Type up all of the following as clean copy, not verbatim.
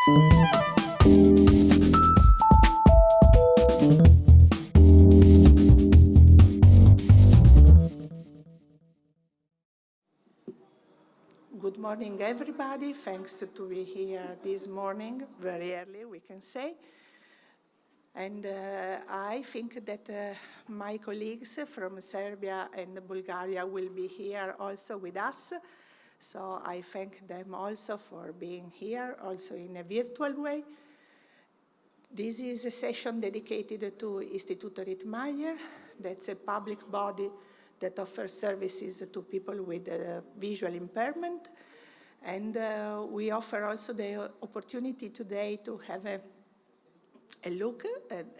Good morning, everybody. Thanks to be here this morning, very early, we can say. And I think that my colleagues from Serbia and Bulgaria will be here also with us. So I thank them also for being here, also in a virtual way. This is a session dedicated to Istituto Rittmeyer. That's a public body that offers services to people with visual impairment. And we offer also the opportunity today to have a look.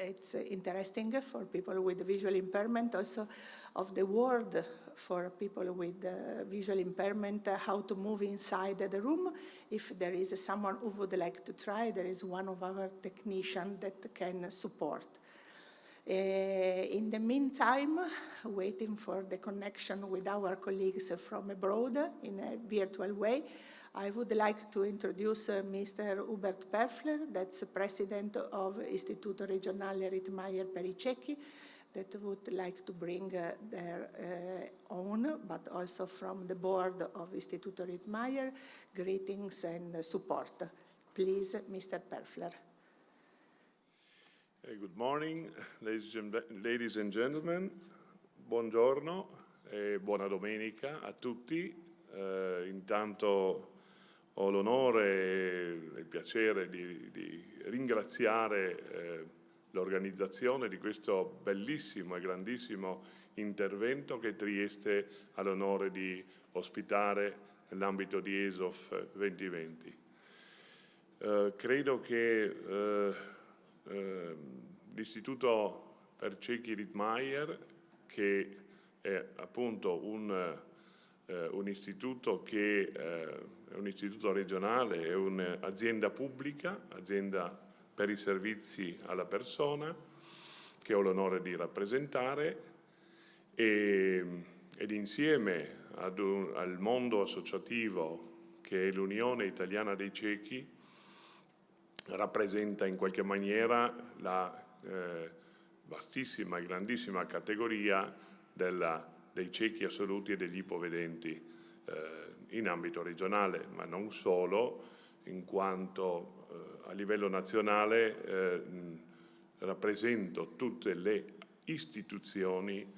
It's interesting for people with visual impairment, also of the world for people with visual impairment, how to move inside the room. If there is someone who would like to try, there is one of our technicians that can support. In the meantime, waiting for the connection with our colleagues from abroad in a virtual way, I would like to introduce Mr. Hubert Perfler, that's President of Istituto regionale Rittmeyer per i ciechi, that would like to bring their own, but also from the board of Istituto Rittmeyer, greetings and support. Please, Mr. Perfler. Good morning, ladies and gentlemen. Buongiorno e buona domenica a tutti. Intanto ho l'onore e il piacere di ringraziare l'organizzazione di questo bellissimo e grandissimo intervento che Trieste ha l'onore di ospitare nell'ambito di ESOF 2020. Credo che l'Istituto per ciechi Rittmeyer, che è appunto un istituto che è un istituto regionale, è un'azienda pubblica, azienda per i servizi alla persona, che ho l'onore di rappresentare, ed insieme al mondo associativo che è l'Unione Italiana dei Ciechi rappresenta in qualche maniera la vastissima e grandissima categoria dei ciechi assoluti e degli ipovedenti in ambito regionale, ma non solo, in quanto a livello nazionale rappresento tutte le istituzioni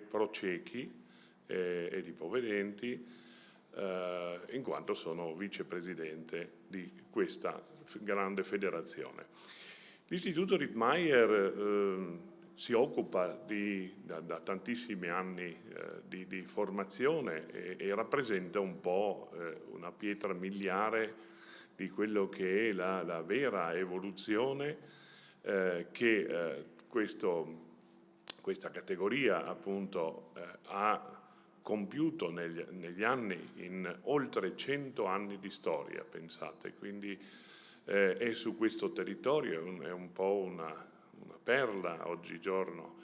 pro ciechi ed ipovedenti, in quanto sono vicepresidente di questa grande federazione. L'Istituto Rittmeyer si occupa da tantissimi anni di formazione e rappresenta un po' una pietra miliare di quello che è la vera evoluzione che questa categoria appunto ha compiuto negli anni, in oltre 100 anni di storia, pensate, quindi è su questo territorio, è un po' una perla oggigiorno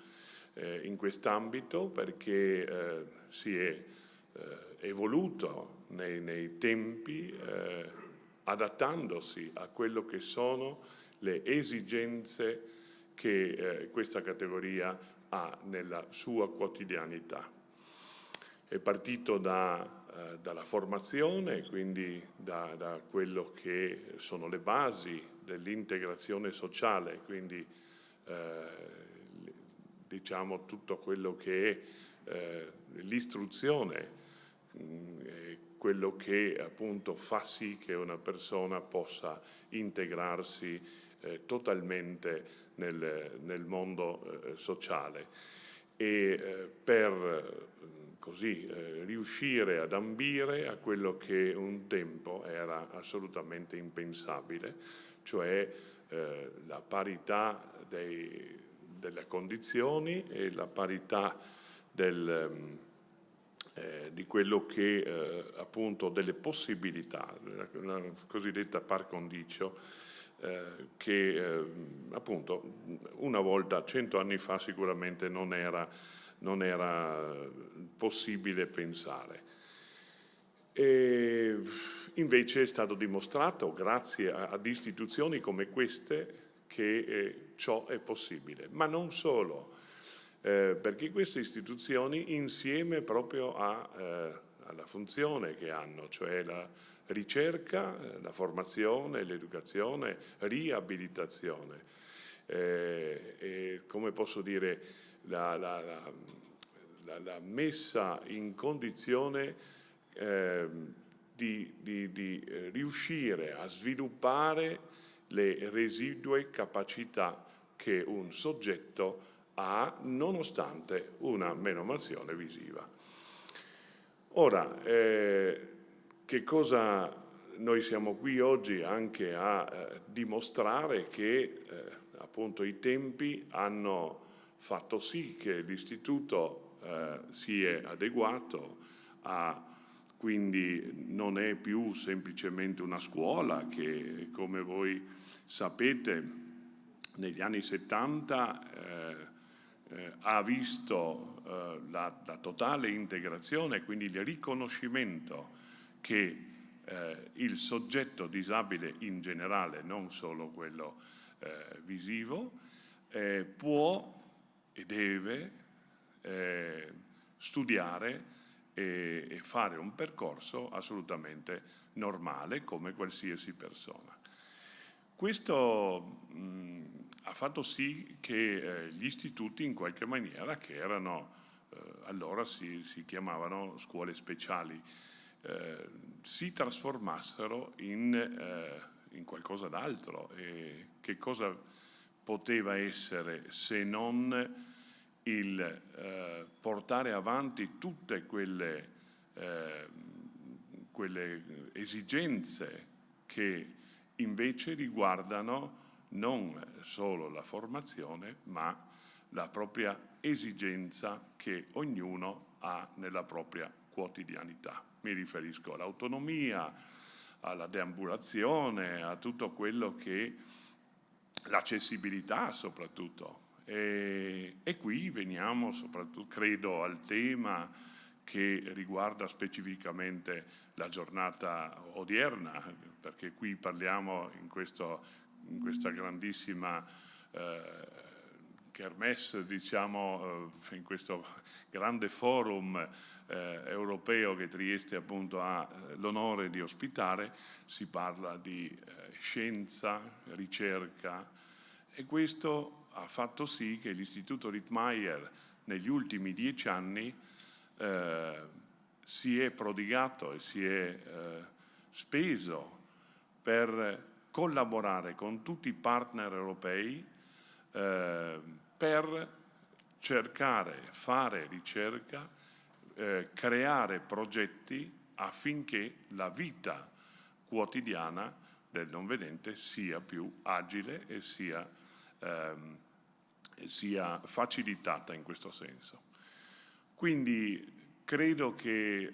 in quest'ambito, perché si è evoluto nei tempi adattandosi a quello che sono le esigenze che questa categoria ha nella sua quotidianità. È partito dalla formazione, quindi da quello che sono le basi dell'integrazione sociale, quindi diciamo tutto quello che è l'istruzione, quello che appunto fa sì che una persona possa integrarsi totalmente nel mondo sociale, e per così riuscire ad ambire a quello che un tempo era assolutamente impensabile, cioè la parità delle condizioni e la parità di quello che appunto delle possibilità, la cosiddetta par condicio, che appunto una volta, 100 anni fa, sicuramente non era possibile pensare. E invece è stato dimostrato, grazie ad istituzioni come queste, che ciò è possibile. Ma non solo, perché queste istituzioni, insieme proprio alla funzione che hanno, cioè la ricerca, la formazione, l'educazione, riabilitazione, e come posso dire, la messa in condizione di riuscire a sviluppare le residue capacità che un soggetto ha nonostante una menomazione visiva. Ora, che cosa noi siamo qui oggi anche a dimostrare che appunto i tempi hanno fatto sì che l'Istituto si è adeguato quindi non è più semplicemente una scuola che, come voi sapete, negli anni 70 ha visto la totale integrazione, quindi il riconoscimento che il soggetto disabile in generale, non solo quello visivo, può e deve studiare e fare un percorso assolutamente normale come qualsiasi persona. Questo ha fatto sì che gli istituti in qualche maniera, che erano allora si chiamavano scuole speciali, si trasformassero in qualcosa d'altro. E che cosa poteva essere se non il portare avanti tutte quelle esigenze che invece riguardano non solo la formazione, ma la propria esigenza che ognuno ha nella propria quotidianità. Mi riferisco all'autonomia, alla deambulazione, a tutto quello che l'accessibilità soprattutto. E qui veniamo soprattutto, credo, al tema che riguarda specificamente la giornata odierna, perché qui parliamo in questa grandissima kermesse, diciamo, in questo grande forum europeo che Trieste appunto ha l'onore di ospitare, si parla di scienza, ricerca, e questo ha fatto sì che l'Istituto Rittmeyer negli ultimi 10 anni si è prodigato e si è speso per collaborare con tutti i partner europei per cercare, fare ricerca, creare progetti affinché la vita quotidiana del non vedente sia più agile e sia facilitata in questo senso. Quindi credo che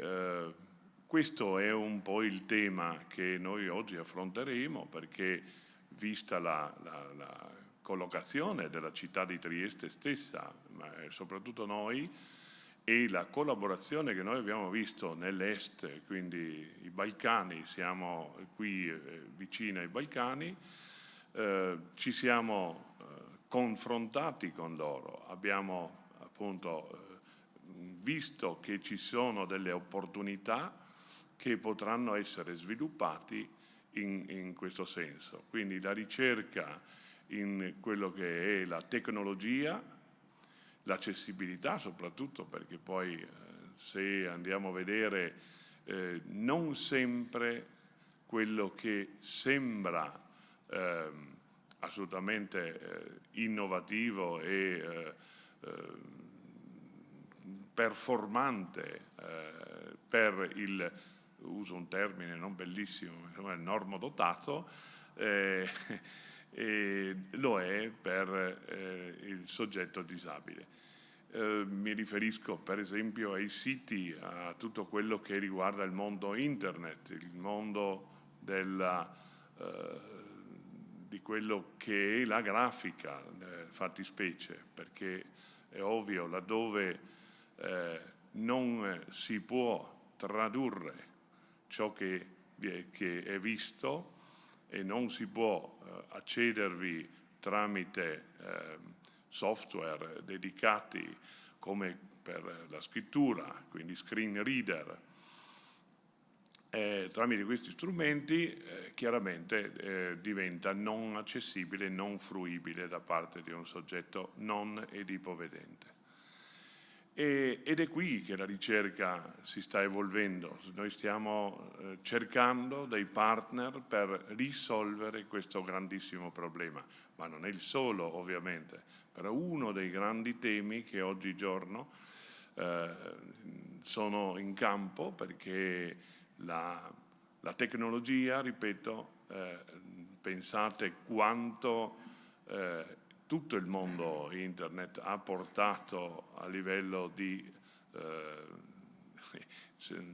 questo è un po' il tema che noi oggi affronteremo, perché vista la collocazione della città di Trieste stessa, ma soprattutto noi, e la collaborazione che noi abbiamo visto nell'est, quindi i Balcani, siamo qui vicino ai Balcani, ci siamo confrontati con loro, abbiamo appunto visto che ci sono delle opportunità che potranno essere sviluppati in questo senso. Quindi la ricerca in quello che è la tecnologia, l'accessibilità soprattutto, perché poi se andiamo a vedere non sempre quello che sembra assolutamente innovativo e performante per uso un termine non bellissimo, insomma, il normodotato, lo è per il soggetto disabile. Mi riferisco per esempio ai siti, a tutto quello che riguarda il mondo internet, il mondo di quello che è la grafica, fattispecie, perché è ovvio, laddove non si può tradurre ciò che è visto e non si può accedervi tramite software dedicati come per la scrittura, quindi screen reader. Tramite questi strumenti chiaramente diventa non accessibile, non fruibile da parte di un soggetto non ed ipovedente. Ed è qui che la ricerca si sta evolvendo. Noi stiamo cercando dei partner per risolvere questo grandissimo problema, ma non è il solo ovviamente, però uno dei grandi temi che oggigiorno sono in campo, perché la tecnologia, ripeto, pensate quanto tutto il mondo internet ha portato a livello di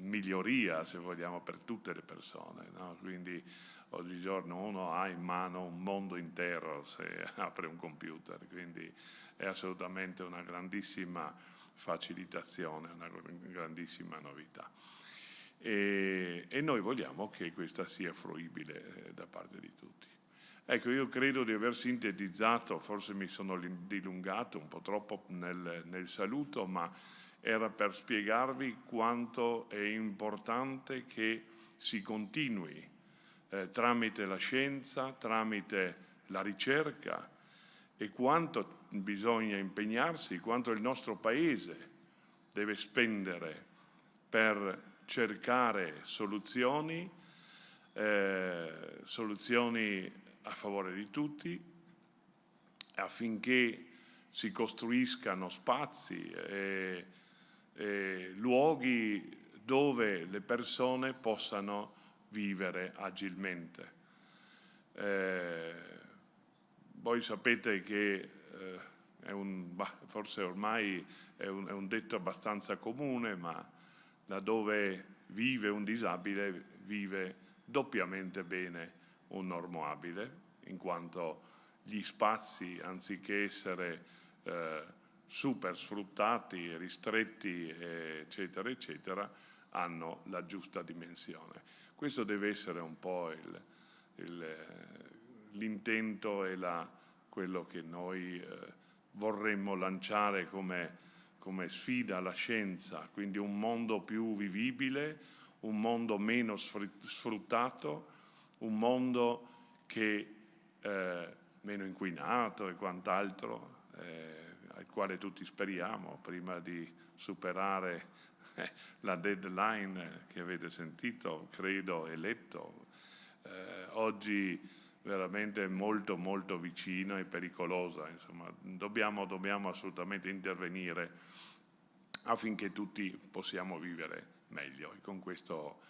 miglioria, se vogliamo, per tutte le persone, no? Quindi oggigiorno uno ha in mano un mondo intero se apre un computer, quindi è assolutamente una grandissima facilitazione, una grandissima novità. E noi vogliamo che questa sia fruibile da parte di tutti. Ecco, io credo di aver sintetizzato, forse mi sono dilungato un po' troppo nel saluto, ma era per spiegarvi quanto è importante che si continui tramite la scienza, tramite la ricerca, e quanto bisogna impegnarsi, quanto il nostro Paese deve spendere per cercare soluzioni a favore di tutti, affinché si costruiscano spazi e luoghi dove le persone possano vivere agilmente. Voi sapete che forse ormai è un detto abbastanza comune, ma laddove vive un disabile vive doppiamente bene un normoabile, in quanto gli spazi, anziché essere super sfruttati, ristretti, eccetera, eccetera, hanno la giusta dimensione. Questo deve essere un po' l'intento e quello che noi vorremmo lanciare come sfida alla scienza, quindi un mondo più vivibile, un mondo meno sfruttato, un mondo che meno inquinato e quant'altro, al quale tutti speriamo prima di superare la deadline che avete sentito, credo, e letto. Oggi veramente molto molto vicino e pericolosa, insomma, dobbiamo assolutamente intervenire affinché tutti possiamo vivere meglio. E con questo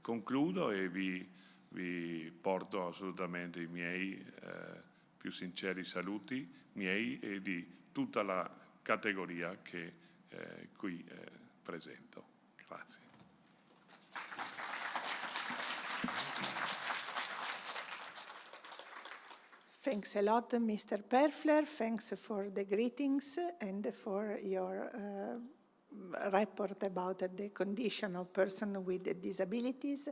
concludo e vi porto assolutamente i miei più sinceri saluti, miei e di tutta la categoria che qui presento. Grazie. Thanks a lot, Mr. Perfler. Thanks for the greetings and for your report about the condition of persons with disabilities.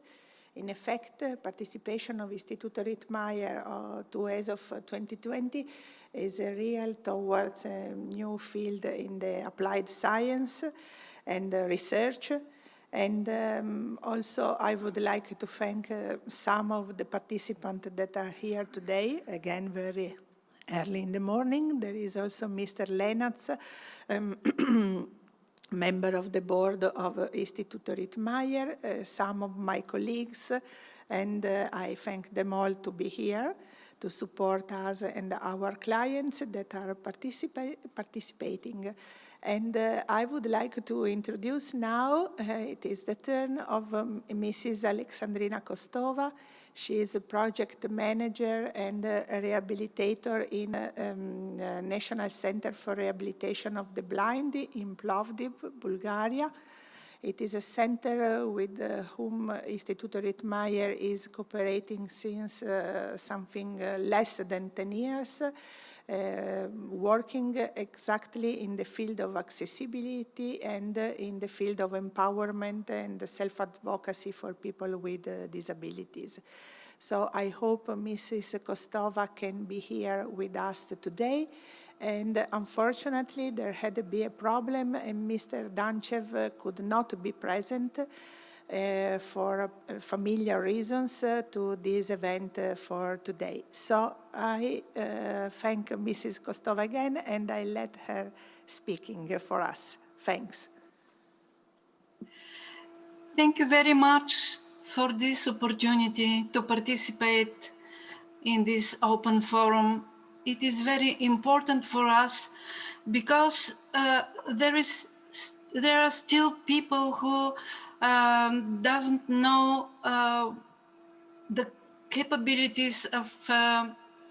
In effect, participation of Istituto Rittmeyer as of 2020 is a real towards a new field in the applied science and research. And also I would like to thank some of the participants that are here today, again very early in the morning. There is also Mr. Lenatz, member of the board of Istituto Rittmeyer, some of my colleagues, and I thank them all to be here to support us and our clients that are participating. And I would like to introduce now, it is the turn of Mrs. Alexandrina Kostova. She is a project manager and a rehabilitator in National Center for Rehabilitation of the Blind in Plovdiv, Bulgaria. It is a center with whom Istituto Rittmeyer is cooperating since something less than 10 years. working exactly in the field of accessibility and in the field of empowerment and self-advocacy for people with disabilities. So I hope Mrs. Kostova can be here with us today. And unfortunately, there had to be a problem, and Mr. Danchev could not be present for familiar reasons to this event for today. So I thank Mrs. Kostova again, and I let her speaking for us. Thanks. Thank you very much for this opportunity to participate in this open forum. It is very important for us because there are still people who doesn't know the capabilities of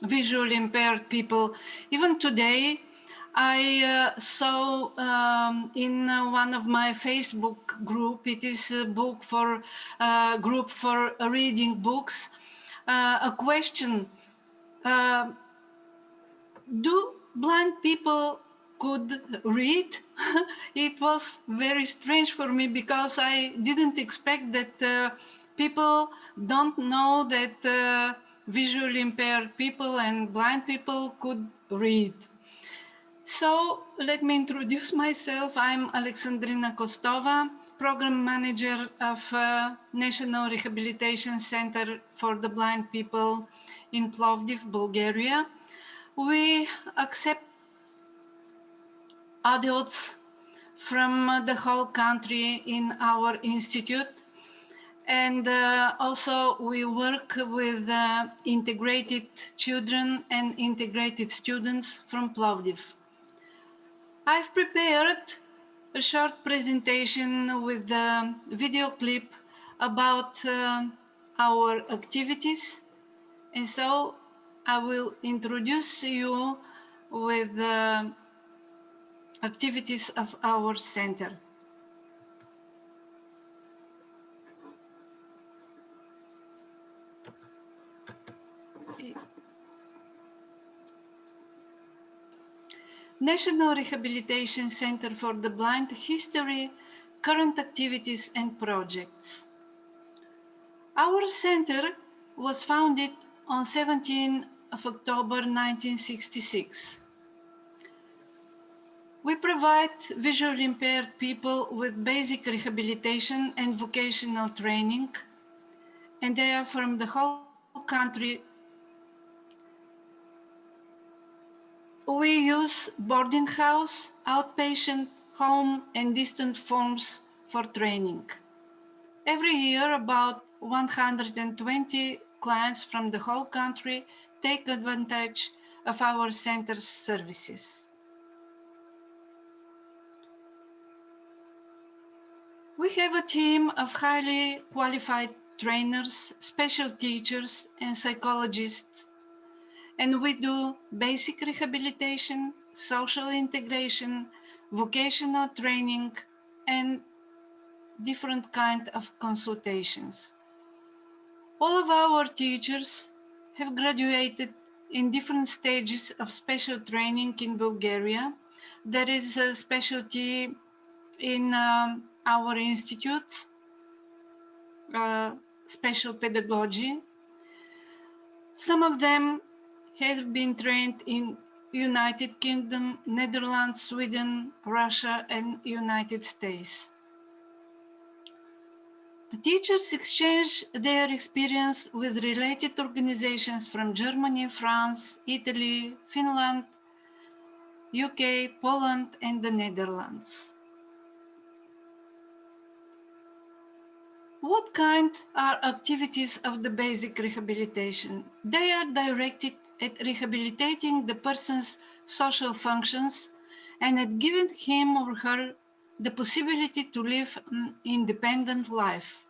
visually impaired people. Even today, I saw in one of my Facebook group, it is a book for group for reading books, a question: do blind people could read? It was very strange for me because I didn't expect that people don't know that visually impaired people and blind people could read. So let me introduce myself. I'm Alexandrina Kostova, Program Manager of National Rehabilitation Center for the Blind People in Plovdiv, Bulgaria. We accept adults from the whole country in our institute, and also we work with integrated children and integrated students from Plovdiv. I've prepared a short presentation with a video clip about our activities, and so I will introduce you with the activities of our center. National Rehabilitation Center for the Blind: History, Current Activities and Projects. Our center was founded on 17th of October 1966. We provide visually impaired people with basic rehabilitation and vocational training, and they are from the whole country. We use boarding house, outpatient, home, and distant forms for training. Every year, about 120 clients from the whole country take advantage of our center's services. We have a team of highly qualified trainers, special teachers, and psychologists, and we do basic rehabilitation, social integration, vocational training, and different kind of consultations. All of our teachers have graduated in different stages of special training in Bulgaria. There is a specialty in our institutes, special pedagogy. Some of them have been trained in United Kingdom, Netherlands, Sweden, Russia, and United States. The teachers exchange their experience with related organizations from Germany, France, Italy, Finland, UK, Poland, and the Netherlands. What kind are activities of the basic rehabilitation? They are directed at rehabilitating the person's social functions and at giving him or her the possibility to live an independent life.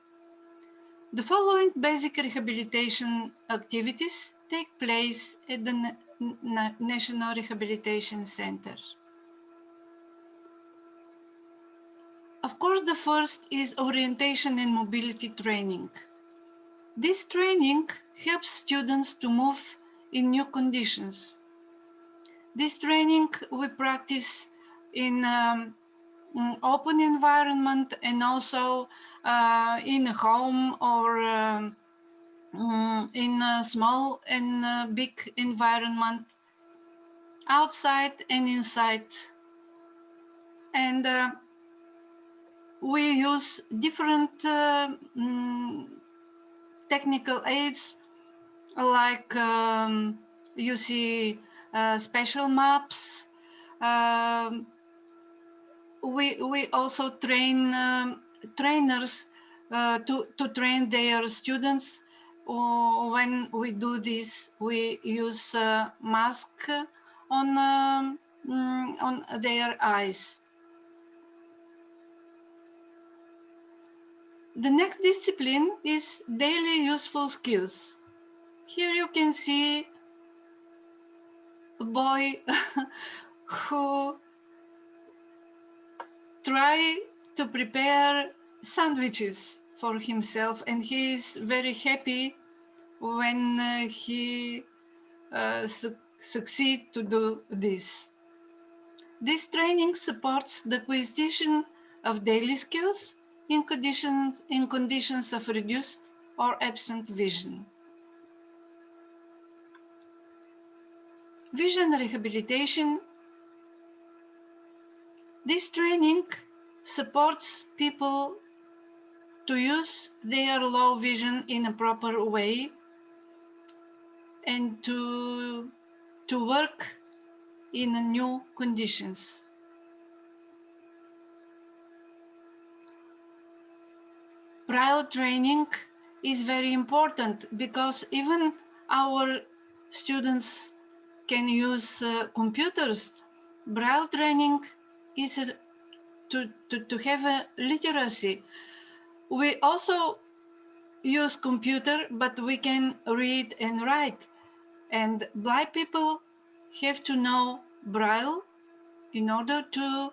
The following basic rehabilitation activities take place at the National Rehabilitation Center. Of course, the first is orientation and mobility training. This training helps students to move in new conditions. This training we practice in open environment and also in a home or in a small and big environment, outside and inside. And we use different technical aids, like you see special maps. We also train trainers to train their students. When we do this, we use mask on their eyes. The next discipline is daily useful skills. Here you can see a boy who try to prepare sandwiches for himself, and he is very happy when he succeed to do this. This training supports the acquisition of daily skills in conditions of reduced or absent vision. Vision rehabilitation. This training supports people to use their low vision in a proper way and to work in new conditions. Braille training is very important because even our students can use computers. Braille training is to have a literacy. We also use computer, but we can read and write. And blind people have to know Braille in order to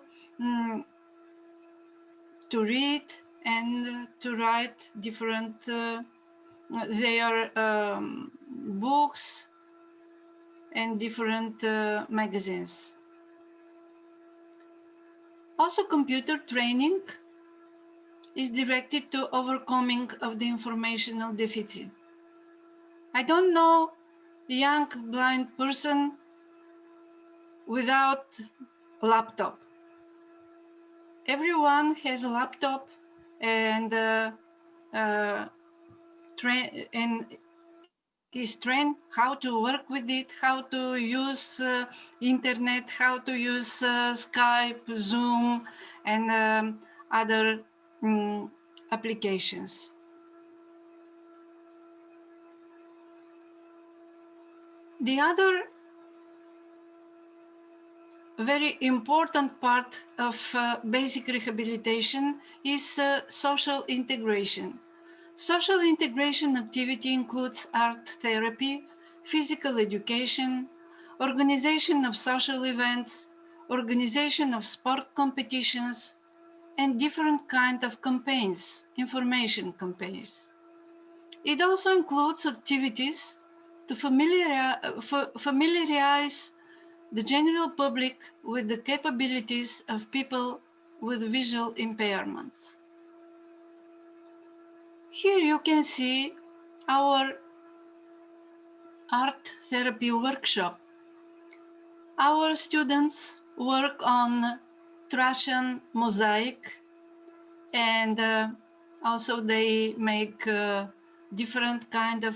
read and to write different their books and different magazines. Also, computer training is directed to overcoming of the informational deficit. I don't know a young blind person without a laptop. Everyone has a laptop and is trained how to work with it, how to use internet, how to use Skype, Zoom, and other applications. The other very important part of basic rehabilitation is social integration. Social integration activity includes art therapy, physical education, organization of social events, organization of sport competitions, and different kinds of campaigns, information campaigns. It also includes activities to familiarize the general public with the capabilities of people with visual impairments. Here you can see our art therapy workshop. Our students work on Thracian mosaic, and also they make different kind of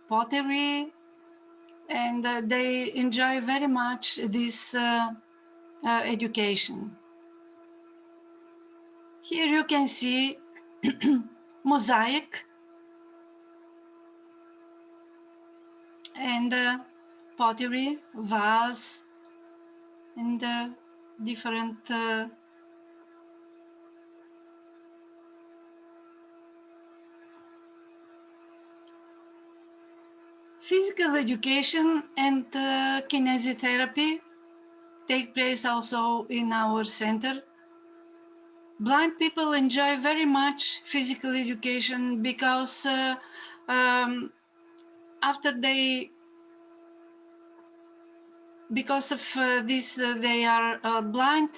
pottery, and they enjoy very much this education. Here you can see mosaic and pottery, vase, and different physical education and kinesiotherapy take place also in our center. Blind people enjoy very much physical education because after they because of this, they are blind.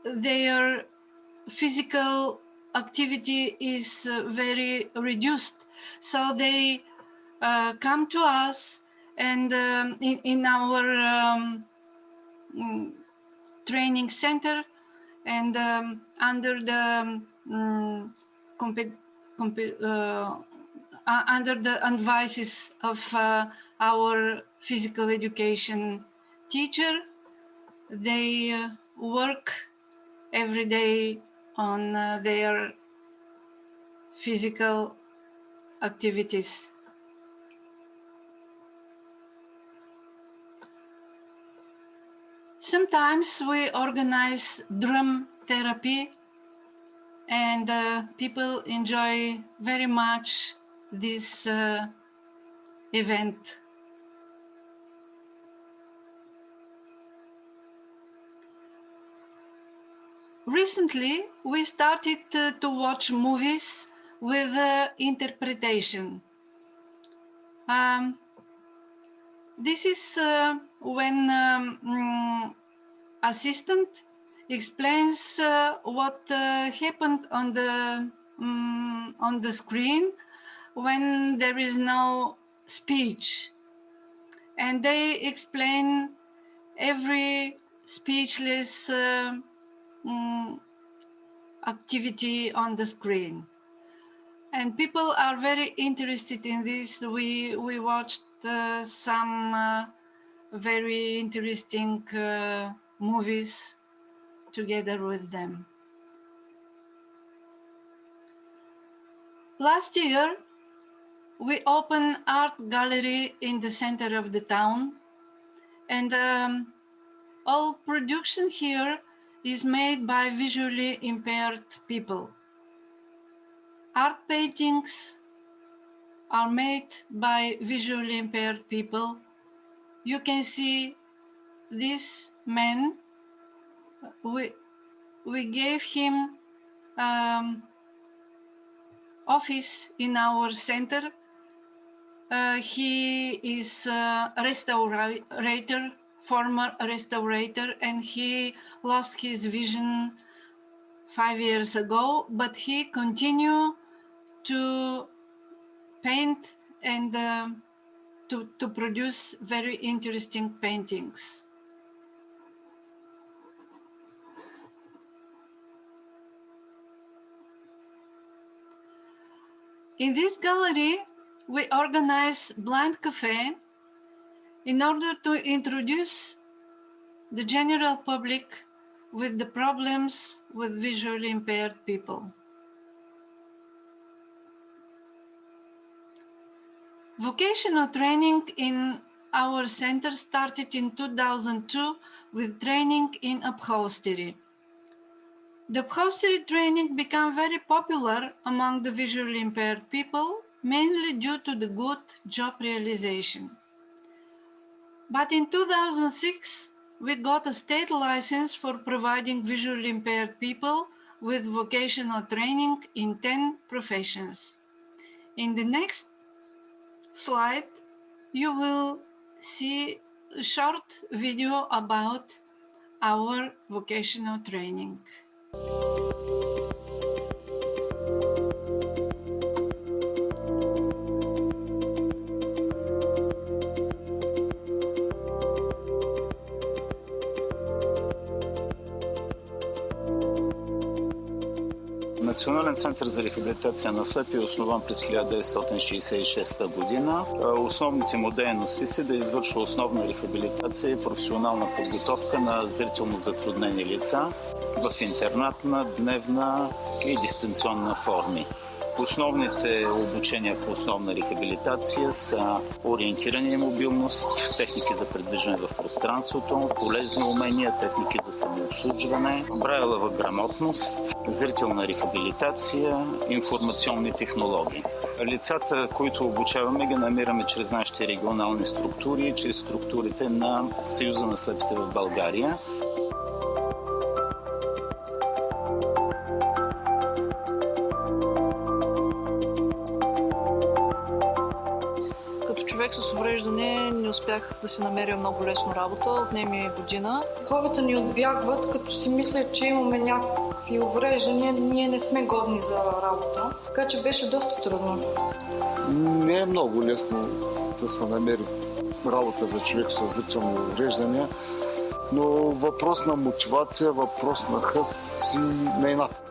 Their physical activity is very reduced. So they come to us, and in our training center, and under the under the advices of our physical education teacher, they work every day on their physical activities. Sometimes we organize drum therapy, and people enjoy very much this event. Recently, we started to watch movies with interpretation. This is when assistant explains what happened on the screen when there is no speech, and they explain every speechless activity on the screen, and people are very interested in this. We watched some very interesting movies together with them. Last year, we opened art gallery in the center of the town, and all production here is made by visually impaired people. Art paintings are made by visually impaired people. You can see this man. We gave him office in our center. He is a restaurator, former restaurator, and he lost his vision 5 years ago, but he continued to paint and to produce very interesting paintings. In this gallery, we organize blind cafe in order to introduce the general public with the problems with visually impaired people. Vocational training in our center started in 2002 with training in upholstery. The upholstery training became very popular among the visually impaired people, mainly due to the good job realization. But in 2006, we got a state license for providing visually impaired people with vocational training in 10 professions. In the next slide, you will see a short video about our vocational training. Национален център за рехабилитация на слепи е основан през 1966 година. Основните му дейности са да извършва основна рехабилитация и професионална подготовка на зрително затруднени лица в интернатна, дневна и дистанционна форми. Основните обучения по основна рехабилитация са ориентиране и мобилност, техники за придвижване в пространството, полезни умения, техники за самообслужване, брайлова грамотност, зрителна рехабилитация, информационни технологии. Лицата, които обучаваме, ги намираме чрез нашите регионални структури, чрез структурите на Съюза на слепите в България. човек с увреждане не успях да си намеря много лесно работа, отне ми година. Хората ни отбягват, като си мислят, че имаме някакви увреждания, ние не сме годни за работа, така че беше доста трудно. Не е много лесно да се намери работа за човек с зрителни увреждания, но въпрос на мотивация, въпрос на хъс и на инат.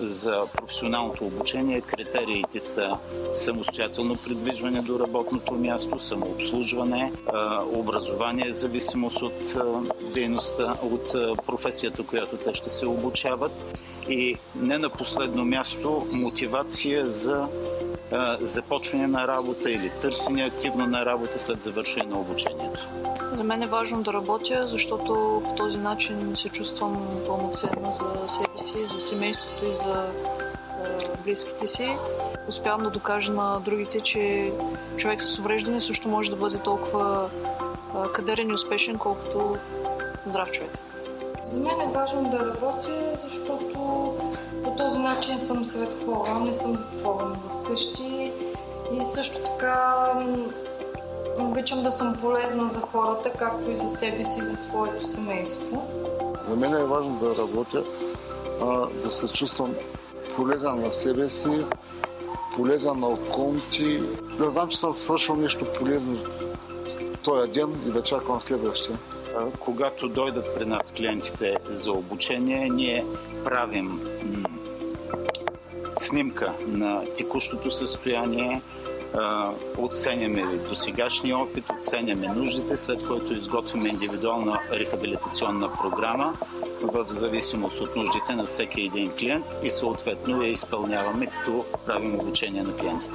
За професионалното обучение критериите са самостоятелно придвижване до работното място, самообслужване, образование, зависимост от дейността, от професията, която те ще се обучават и не на последно място мотивация за започване на работа или търсене активно на работа след завършване на обучението. За мен е важно да работя, защото по този начин се чувствам пълноценна за себе си, за семейството и за близките си. Успявам да докажа на другите, че човек с увреждане също може да бъде толкова кадърен и успешен, колкото здрав човек. За мен е важно да работя, защото по този начин съм сред хора, не съм затворена вкъщи и също така обичам да съм полезна за хората, както и за себе си и за своето семейство. За мен е важно да работя, да се чувствам полезен на себе си, полезен на околните, да знам, че съм свършил нещо полезно този ден и да чакам следващия. Когато дойдат при нас клиентите за обучение, ние правим снимка на текущото състояние, оценяме досегашния опит, оценяме нуждите, след което изготвяме индивидуална рехабилитационна програма в зависимост от нуждите на всеки един клиент и съответно я изпълняваме, като правим обучение на клиентите.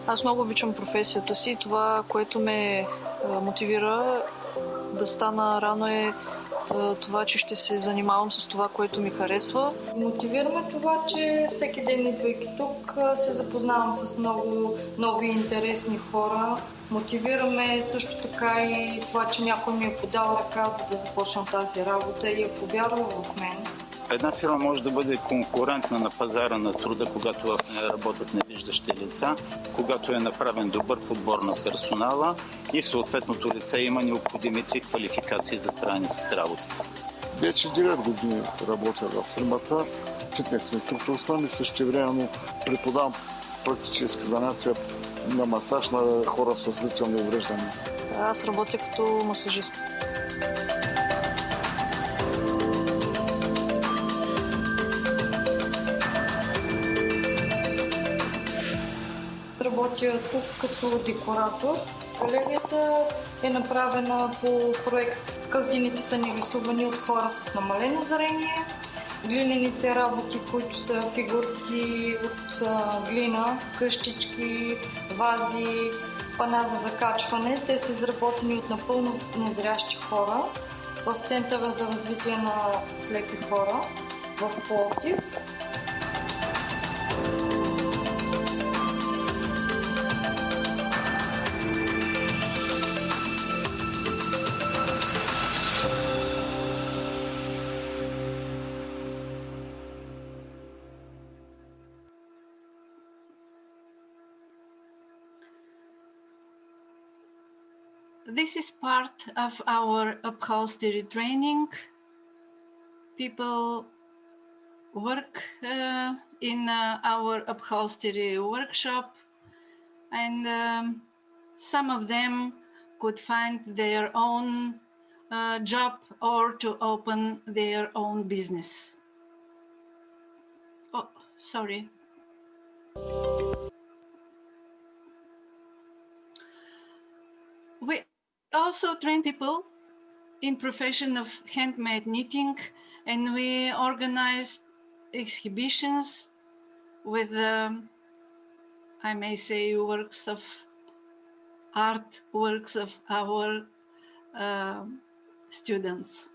Аз много обичам професията си и това, което ме мотивира да стана рано е това, че ще се занимавам с това, което ми харесва. Мотивираме това, че всеки ден идвайки тук се запознавам с много нови интересни хора. Мотивираме също така и това, че някой ми е подал ръка, за да започна тази работа и е повярвал в мен. Една фирма може да бъде конкурентна на пазара на труда, когато в нея работят невиждащи лица, когато е направен добър подбор на персонала и съответното лице има необходимите квалификации за справяне с работата. Вече 9 години работя в фирмата, фитнес инструктор съм и същевременно преподавам практически занятия на масаж на хора с зрителни увреждания. Аз работя като масажист. Работя тук като декоратор. Галерията е направена по проект. Картините са ни рисувани от хора с намалено зрение. Глинените работи, които са фигурки от глина, къщички, вази, пана за закачване, те са изработени от напълно незрящи хора в Центъра за развитие на слепи хора в Пловдив. This is part of our upholstery training. People work in our upholstery workshop, and some of them could find their own job or to open their own business. Oh, sorry. We also train people in profession of handmade knitting, and we organize exhibitions with I may say, works of art, works of our students.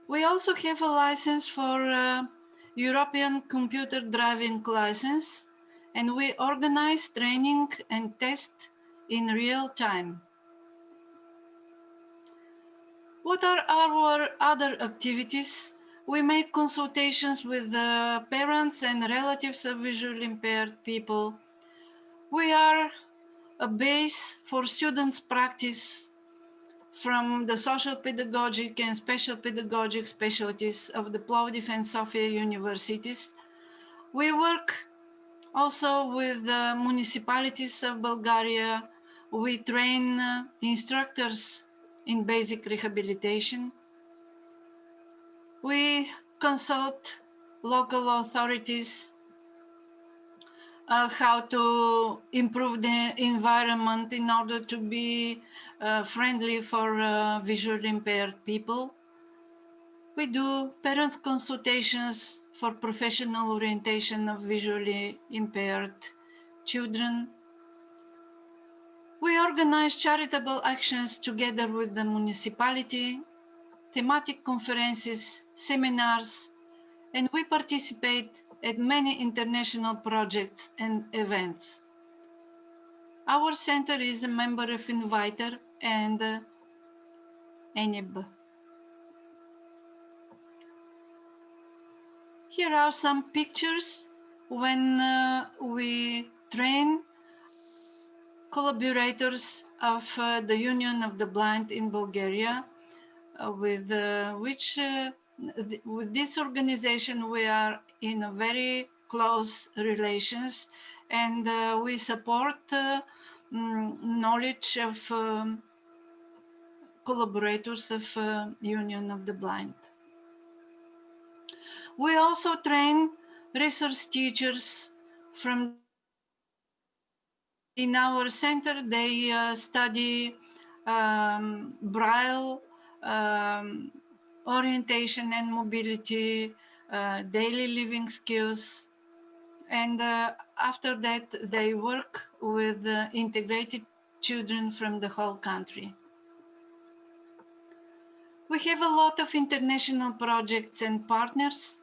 We also have a license for European computer driving license, and we organize training and test in real time. What are our other activities? We make consultations with the parents and relatives of visually impaired people. We are a base for students' practice from the social pedagogic and special pedagogic specialties of the Plovdiv and Sofia universities. We work also with the municipalities of Bulgaria. We train instructors in basic rehabilitation. We consult local authorities how to improve the environment in order to be friendly for visually impaired people. We do parents consultations for professional orientation of visually impaired children. We organize charitable actions together with the municipality, thematic conferences, seminars, and we participate at many international projects and events. Our center is a member of Inviter and ENIBB. Here are some pictures when we train collaborators of the Union of the Blind in Bulgaria, with this organization we are in a very close relations, and we support knowledge of collaborators of Union of the Blind. We also train resource teachers from in our center. They study Braille, orientation and mobility, daily living skills, and after that they work with integrated children from the whole country. We have a lot of international projects and partners,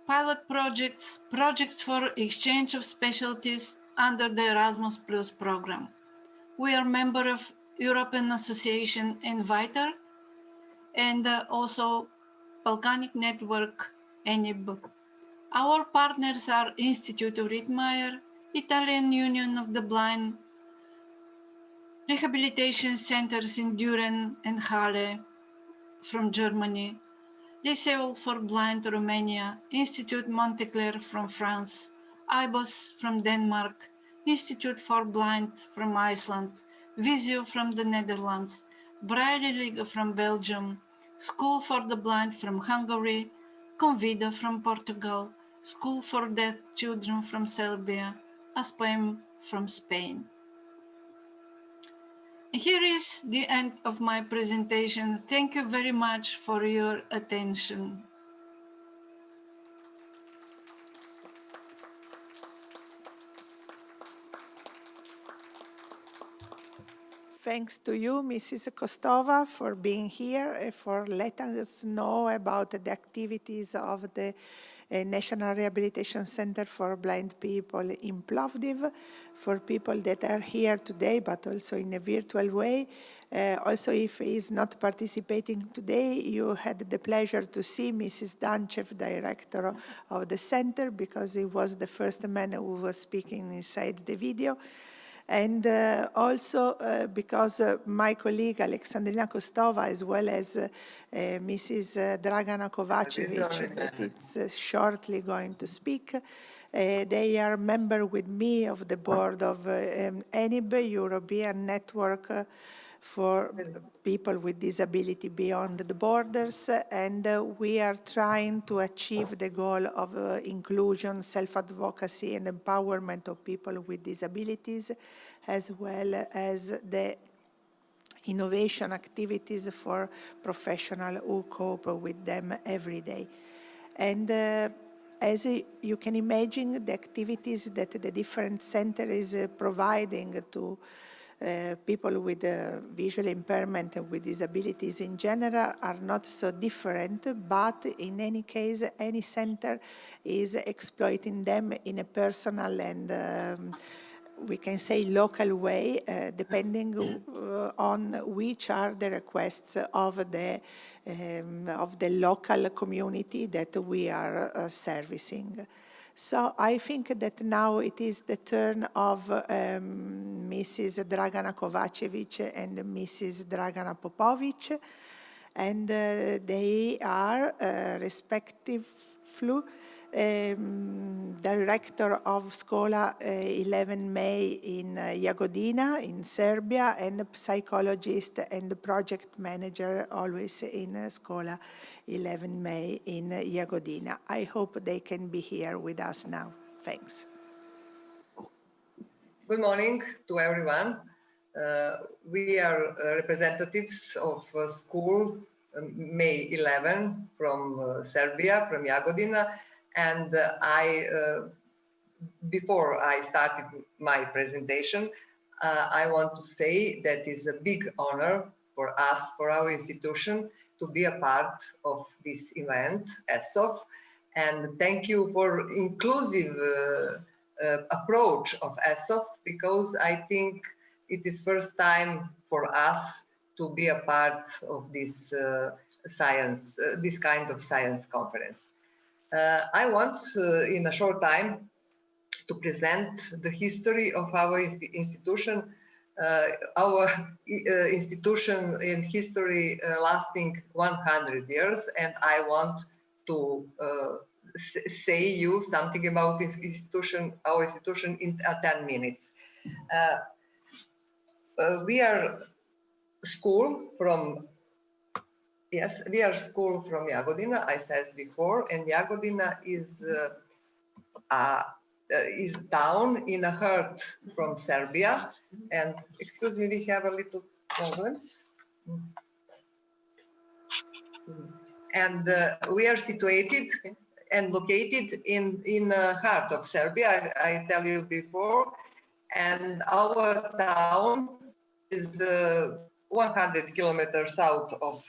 pilot projects, projects for exchange of specialties under the Erasmus Plus program. We are member of European Association Inviter and also Balkanic Network ENIBB. Our partners are Istituto Rittmeyer, Italian Union of the Blind, rehabilitation centers in Düren and Halle from Germany, Liceu for Blind Romania, Institute Monteclair from France, IBOS from Denmark, Institute for Blind from Iceland, Visio from the Netherlands, Braille Liga from Belgium, School for the Blind from Hungary, Convida from Portugal, School for Deaf Children from Serbia, ASPEM from Spain. Here is the end of my presentation. Thank you very much for your attention. Thanks to you, Mrs. Kostova, for being here and for letting us know about the activities of the National Rehabilitation Center for Blind People in Plovdiv, for people that are here today, but also in a virtual way. Also, if he is not participating today, you had the pleasure to see Mrs. Danchev, director of the center, because he was the first man who was speaking inside the video. And also because my colleague Alexandrina Kostova, as well as Mrs. Dragana Kovacevic, that is shortly going to speak, they are member with me of the board of ENIBB, European Network for People with Disability Beyond the Borders, and we are trying to achieve the goal of inclusion, self-advocacy and empowerment of people with disabilities, as well as the innovation activities for professionals who cope with them every day. And as you can imagine, the activities that the different center is providing to people with visual impairment and with disabilities in general are not so different, but in any case, any center is exploiting them in a personal and we can say local way, depending on which are the requests of the local community that we are servicing. So I think that now it is the turn of Mrs. Dragana Kovacevic and Mrs. Dragana Popovic, and they are respectively director of Scola 11 May in Jagodina in Serbia, and psychologist and project manager always in Scola 11 May in Jagodina. I hope they can be here with us now. Thanks. Good morning to everyone. We are representatives of school May 11 from Serbia, from Jagodina, and before I started my presentation, I want to say that it's a big honor for us, for our institution, to be a part of this event, ESOF, and thank you for inclusive approach of ESOF, because I think it is first time for us to be a part of this this kind of science conference. I want, in a short time, to present the history of our institution, institution in history lasting 100 years, and I want to say you something about this institution, our institution, in 10 minutes. We are school from Jagodina, I said before, and Jagodina is town in a heart from Serbia. And excuse me, we have a little problems. And we are situated and located in the heart of Serbia, I tell you before. And our town is 100 kilometers south of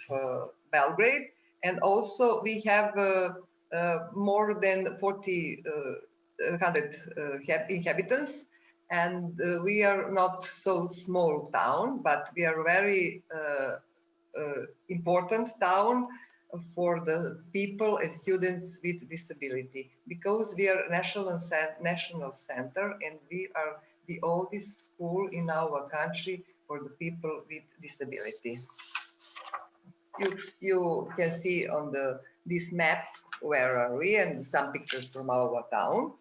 Belgrade. And also we have more than 400 inhabitants. And we are not so small town, but we are very important town for the people and students with disability, because we are national center, and we are the oldest school in our country for the people with disability. You can see on this map where are we, and some pictures from our town.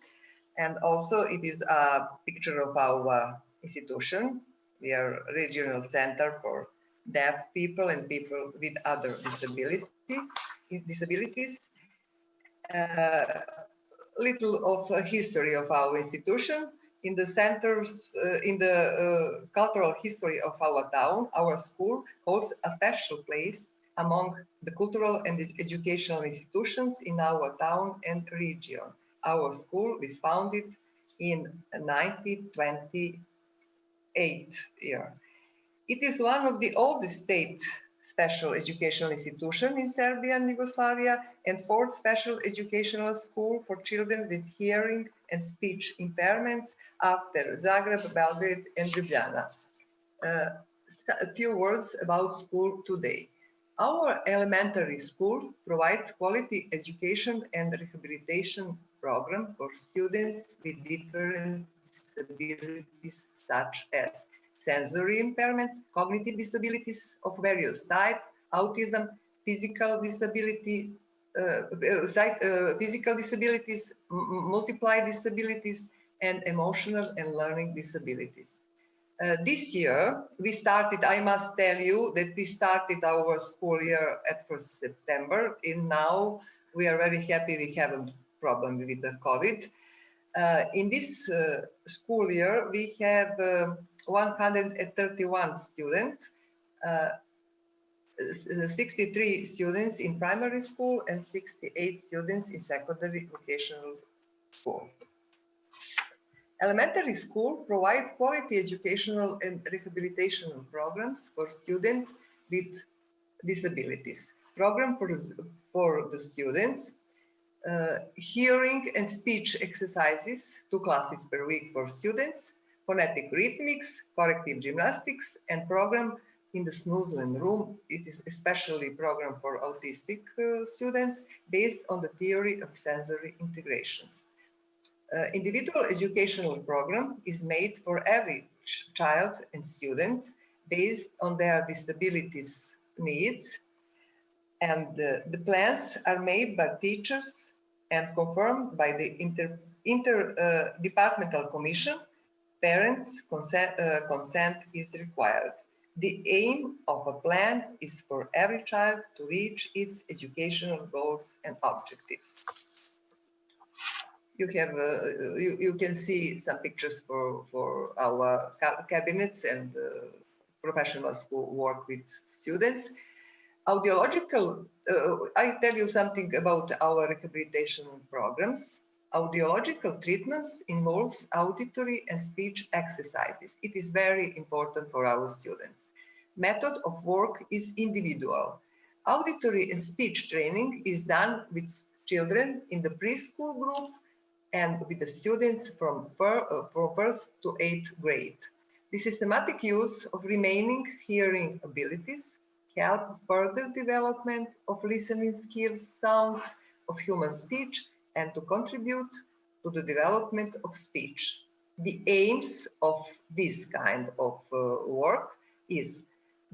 And also it is a picture of our institution. We are regional center for deaf people and people with other disabilities. Little of a history of our institution. In the centers, in the cultural history of our town, our school holds a special place among the cultural and educational institutions in our town and region. Our school was founded in 1928 year. It is one of the oldest state special educational institutions in Serbia and Yugoslavia, and fourth special educational school for children with hearing and speech impairments after Zagreb, Belgrade, and Ljubljana. A few words about school today. Our elementary school provides quality education and rehabilitation program for students with different disabilities such as sensory impairments, cognitive disabilities of various types, autism, physical disabilities, multiple disabilities, and emotional and learning disabilities. This year, we started, I must tell you that we started our school year at 1st September, and now we are very happy we haven't problem with the COVID. In this school year, we have 131 students, 63 students in primary school and 68 students in secondary vocational school. Elementary school provides quality educational and rehabilitational programs for students with disabilities. Program for the students, hearing and speech exercises, 2 classes per week for students, phonetic rhythmics, corrective gymnastics, and program in the Snoezelen room. It is especially program for autistic students based on the theory of sensory integrations. Individual educational program is made for every child and student based on their disabilities needs, and the plans are made by teachers and confirmed by the interdepartmental commission. Parents' consent is required. The aim of a plan is for every child to reach its educational goals and objectives. You have you can see some pictures for our cabinets and professionals who work with students. Audiological, I tell you something about our rehabilitation programs. Audiological treatments involves auditory and speech exercises. It is very important for our students. Method of work is individual. Auditory and speech training is done with children in the preschool group and with the students from first to 8th grade. The systematic use of remaining hearing abilities help further development of listening skills, sounds of human speech, and to contribute to the development of speech. The aims of this kind of work is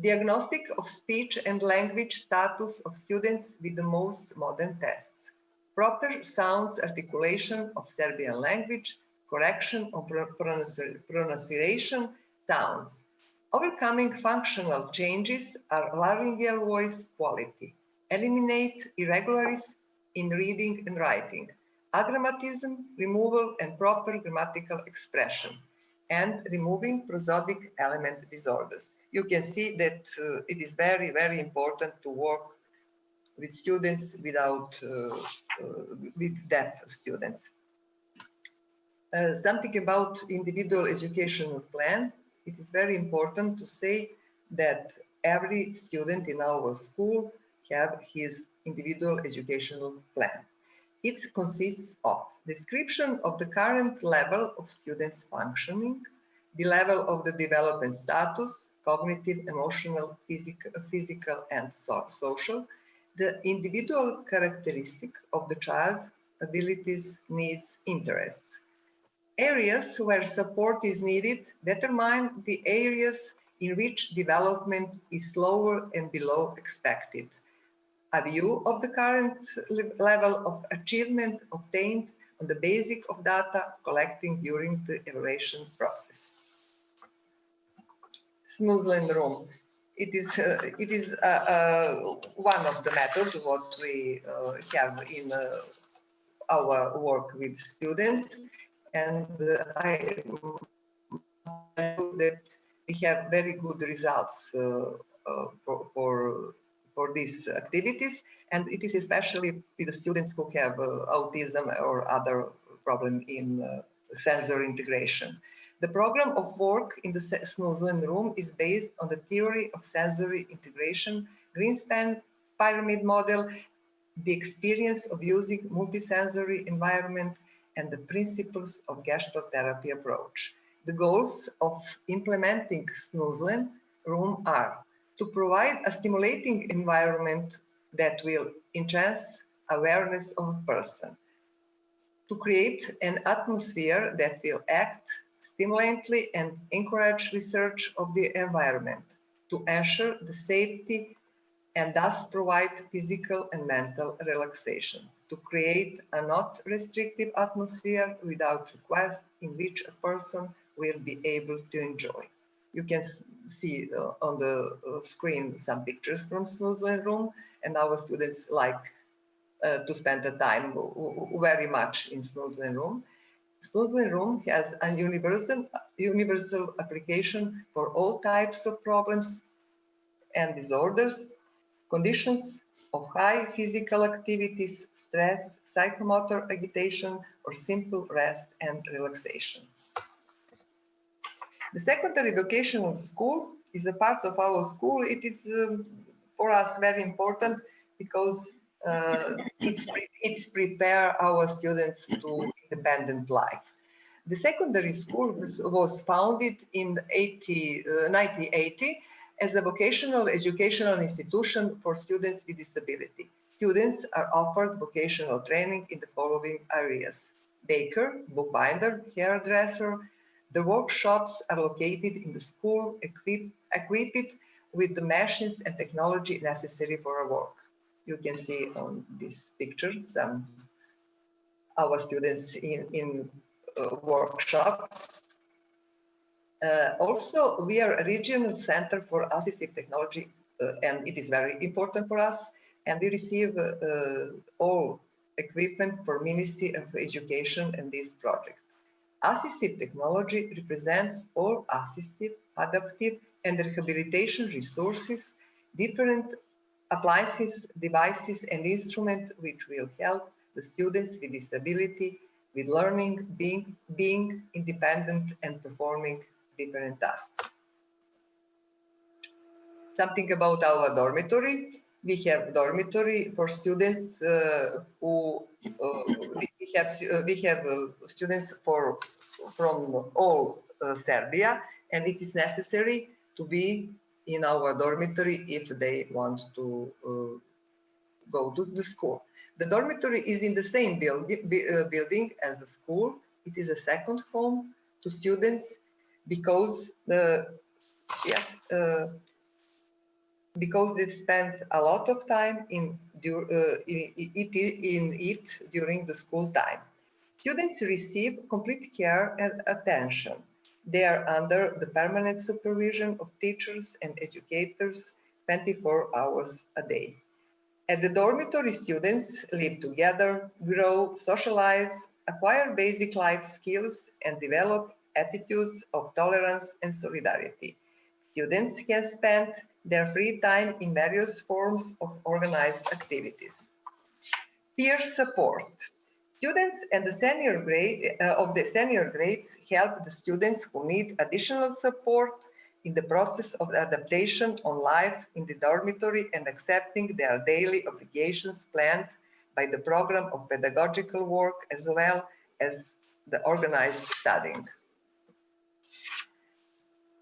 diagnostic of speech and language status of students with the most modern tests, proper sounds articulation of Serbian language, correction of pronunciation sounds, overcoming functional changes are laryngeal voice quality, eliminate irregularities in reading and writing, agrammatism, removal and proper grammatical expression, and removing prosodic element disorders. You can see that it is very, very important to work with students with deaf students. Something about individual educational plan. It is very important to say that every student in our school have his individual educational plan. It consists of description of the current level of students' functioning, the level of the development status, cognitive, emotional, physical, and social, the individual characteristic of the child, abilities, needs, interests. Areas where support is needed determine the areas in which development is slower and below expected. A view of the current level of achievement obtained on the basis of data collecting during the evaluation process. Snoezelen room. It is one of the methods what we have in our work with students, and I know that we have very good results for these activities, and it is especially with the students who have autism or other problem in sensory integration. The program of work in the Snoezelen room is based on the theory of sensory integration, Greenspan pyramid model, the experience of using multisensory environment, and the principles of Gestalt therapy approach. The goals of implementing Snoezelen room are to provide a stimulating environment that will enhance awareness of a person, to create an atmosphere that will act stimulantly and encourage research of the environment, to ensure the safety and thus provide physical and mental relaxation, to create a not restrictive atmosphere without request in which a person will be able to enjoy. You can see on the screen some pictures from Snoezelen room, and our students like to spend the time very much in Snoezelen room. Snoezelen room has a universal application for all types of problems and disorders. conditions of high physical activities, stress, psychomotor agitation, or simple rest and relaxation. The secondary vocational school is a part of our school. It is for us very important because it's prepare our students to independent life. The secondary school was founded in 1980 as a vocational educational institution for students with disability. Students are offered vocational training in the following areas: baker, bookbinder, hairdresser. The workshops are located in the school, equipped with the machines and technology necessary for our work. You can see on this picture some our students in workshops. Also, we are a regional center for assistive technology, and it is very important for us. And we receive all equipment for Ministry of Education in this project. Assistive technology represents all assistive, adaptive, and rehabilitation resources, different appliances, devices, and instruments which will help the students with disability with learning, being independent, and performing different tasks. Something about our dormitory. We have dormitory for students we have students from all Serbia, and it is necessary to be in our dormitory if they want to go to the school. The dormitory is in the same building as the school. It is a second home to students because because they spend a lot of time in it during the school time. Students receive complete care and attention. They are under the permanent supervision of teachers and educators 24 hours a day. At the dormitory, students live together, grow, socialize, acquire basic life skills, and develop attitudes of tolerance and solidarity. Students can spend their free time in various forms of organized activities. Peer support. Students and the senior grade grades help the students who need additional support in the process of adaptation on life in the dormitory and accepting their daily obligations planned by the program of pedagogical work as well as the organized studying.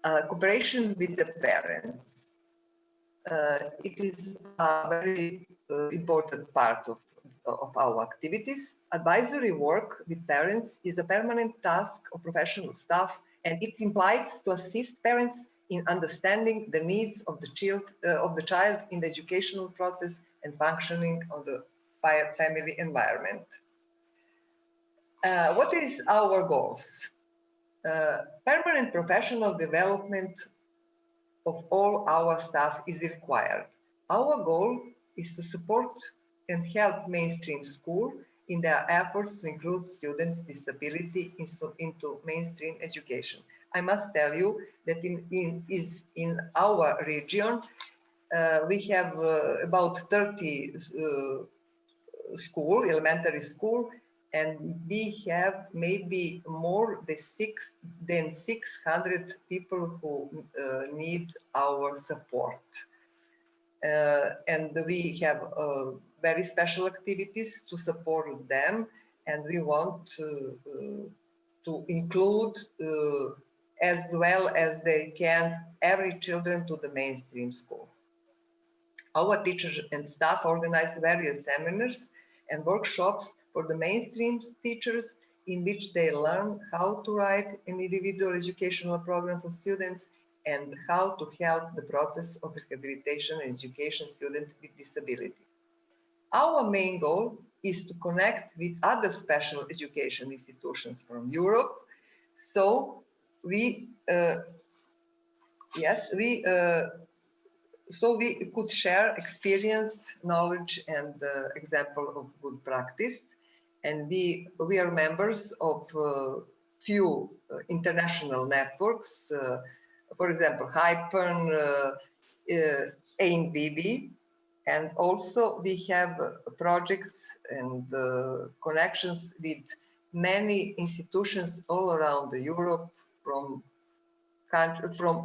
Cooperation with the parents. It is a very important part of our activities. Advisory work with parents is a permanent task of professional staff, and it implies to assist parents in understanding the needs of the child in the educational process and functioning of the family environment. What is our goals? Permanent professional development of all our staff is required. Our goal is to support and help mainstream school in their efforts to include students' disability into mainstream education. I must tell you that in our region, we have about 30 elementary school, and we have maybe more than 600 people who need our support. And we have very special activities to support them, and we want to include as well as they can every children to the mainstream school. Our teachers and staff organize various seminars and workshops for the mainstream teachers in which they learn how to write an individual educational program for students and how to help the process of rehabilitation and education students with disability. Our main goal is to connect with other special education institutions from Europe, so we could share experience, knowledge, and example of good practice. And we are members of few international networks, for example, ENIBB, And also we have projects and connections with many institutions all around Europe, from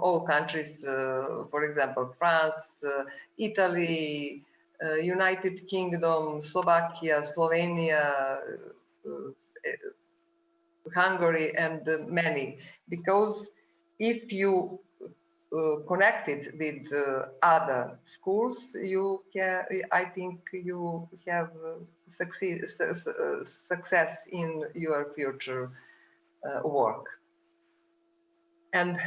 all countries, for example, France, Italy, United Kingdom, Slovakia, Slovenia, Hungary, and many. Because if you connected with other schools, you can, I think you have success in your future work. And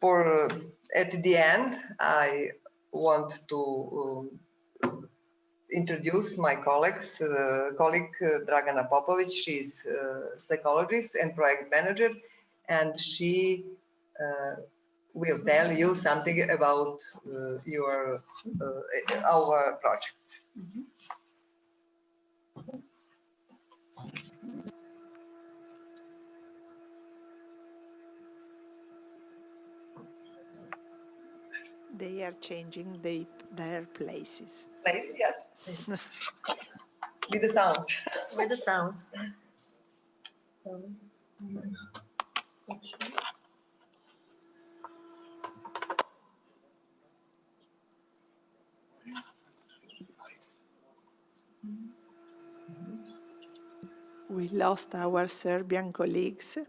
for at the end, I want to introduce my colleague Dragana Popovic. She's a psychologist and project manager, and she will tell you something about our project. They are changing their places. Place, yes. With the sounds. With the sound. We lost our Serbian colleagues. No,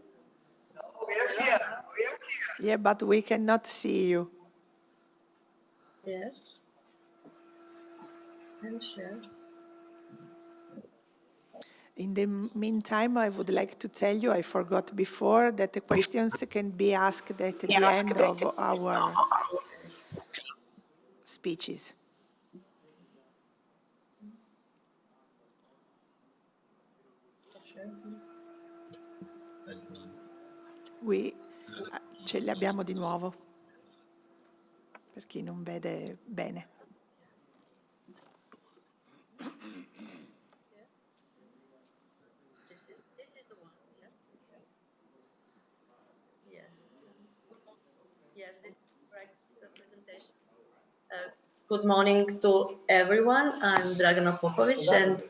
we are here. We are here. Yeah, but we cannot see you. Yes. And share. In the meantime, I would like to tell you, I forgot before, that the questions can be asked at the end of our speeches. Ce li abbiamo di nuovo, per chi non vede bene. Yes, this is correct presentation. Good morning to everyone. I'm Dragana Popovic, and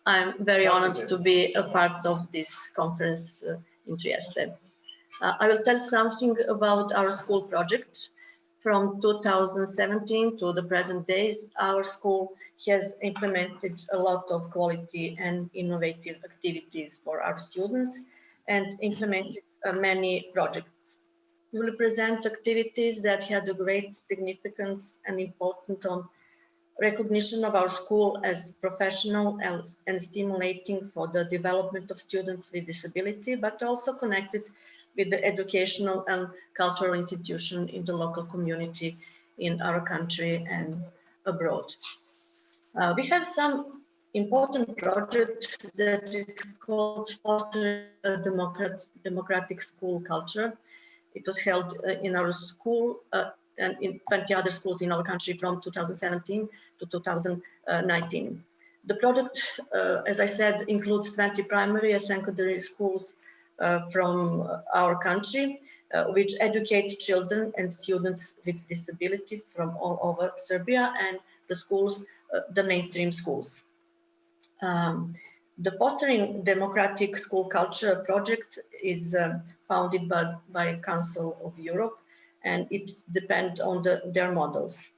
I'm very honored to be a part of this conference in Trieste. I will tell something about our school project. From 2017 to the present days, our school has implemented a lot of quality and innovative activities for our students and implemented many projects. We will present activities that had a great significance and importance on recognition of our school as professional and stimulating for the development of students with disability, but also connected with the educational and cultural institution in the local community in our country and abroad. We have some important project that is called Fostering a Democratic School Culture. It was held in our school and in 20 other schools in our country from 2017 to 2019. The project, as I said, includes 20 primary and secondary schools from our country, which educate children and students with disability from all over Serbia, and the schools, the mainstream schools. The Fostering Democratic School Culture project is founded by Council of Europe, and it depends on their models.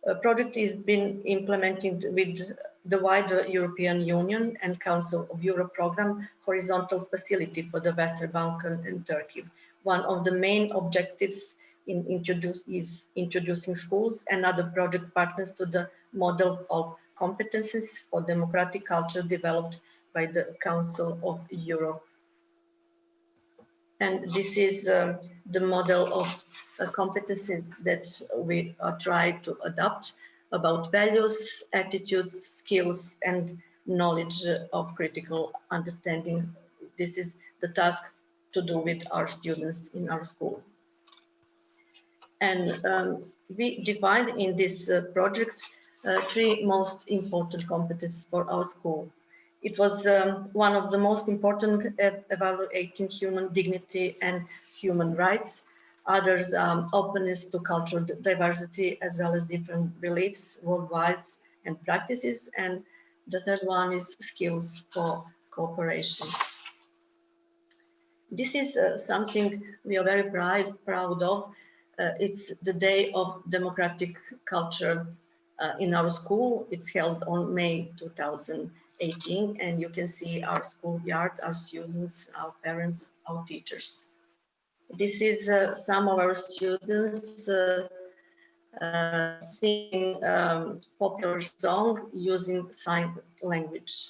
A project is being implemented with the wider European Union and Council of Europe program horizontal facility for the Western Balkans and Turkey. One of the main objectives is introducing schools and other project partners to the model of competencies for democratic culture developed by the Council of Europe. And this is the model of competencies that we try to adopt about values, attitudes, skills, and knowledge of critical understanding. This is the task to do with our students in our school. And we defined in this project three most important competencies for our school. It was one of the most important evaluating human dignity and human rights. others openness to cultural diversity as well as different beliefs, worldwide and practices, and the third one is skills for cooperation. This is something we are very proud of. It's the Day of Democratic Culture in our school. It's held on May 2018, and you can see our schoolyard, our students, our parents, our teachers. This is some of our students singing popular song using sign language.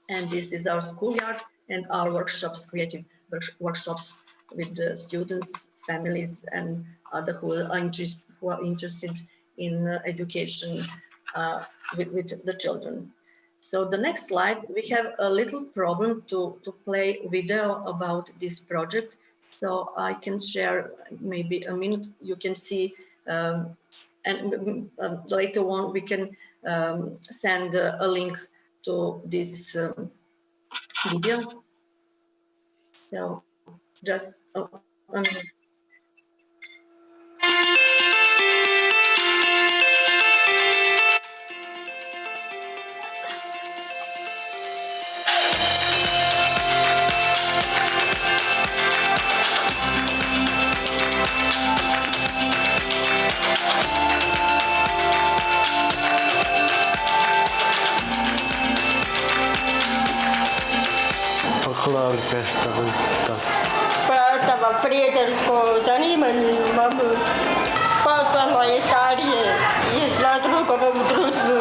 And this is our schoolyard and our workshops, creative workshops with the students, families, and others who are interested in education with the children. So the next slide, we have a little problem to play video about this project. So I can share maybe a minute. You can see, and later on we can send a link to this video. So just a minute. Stava prijateljsko zanimanje, imamo posla moje starije i na drugome u društvu.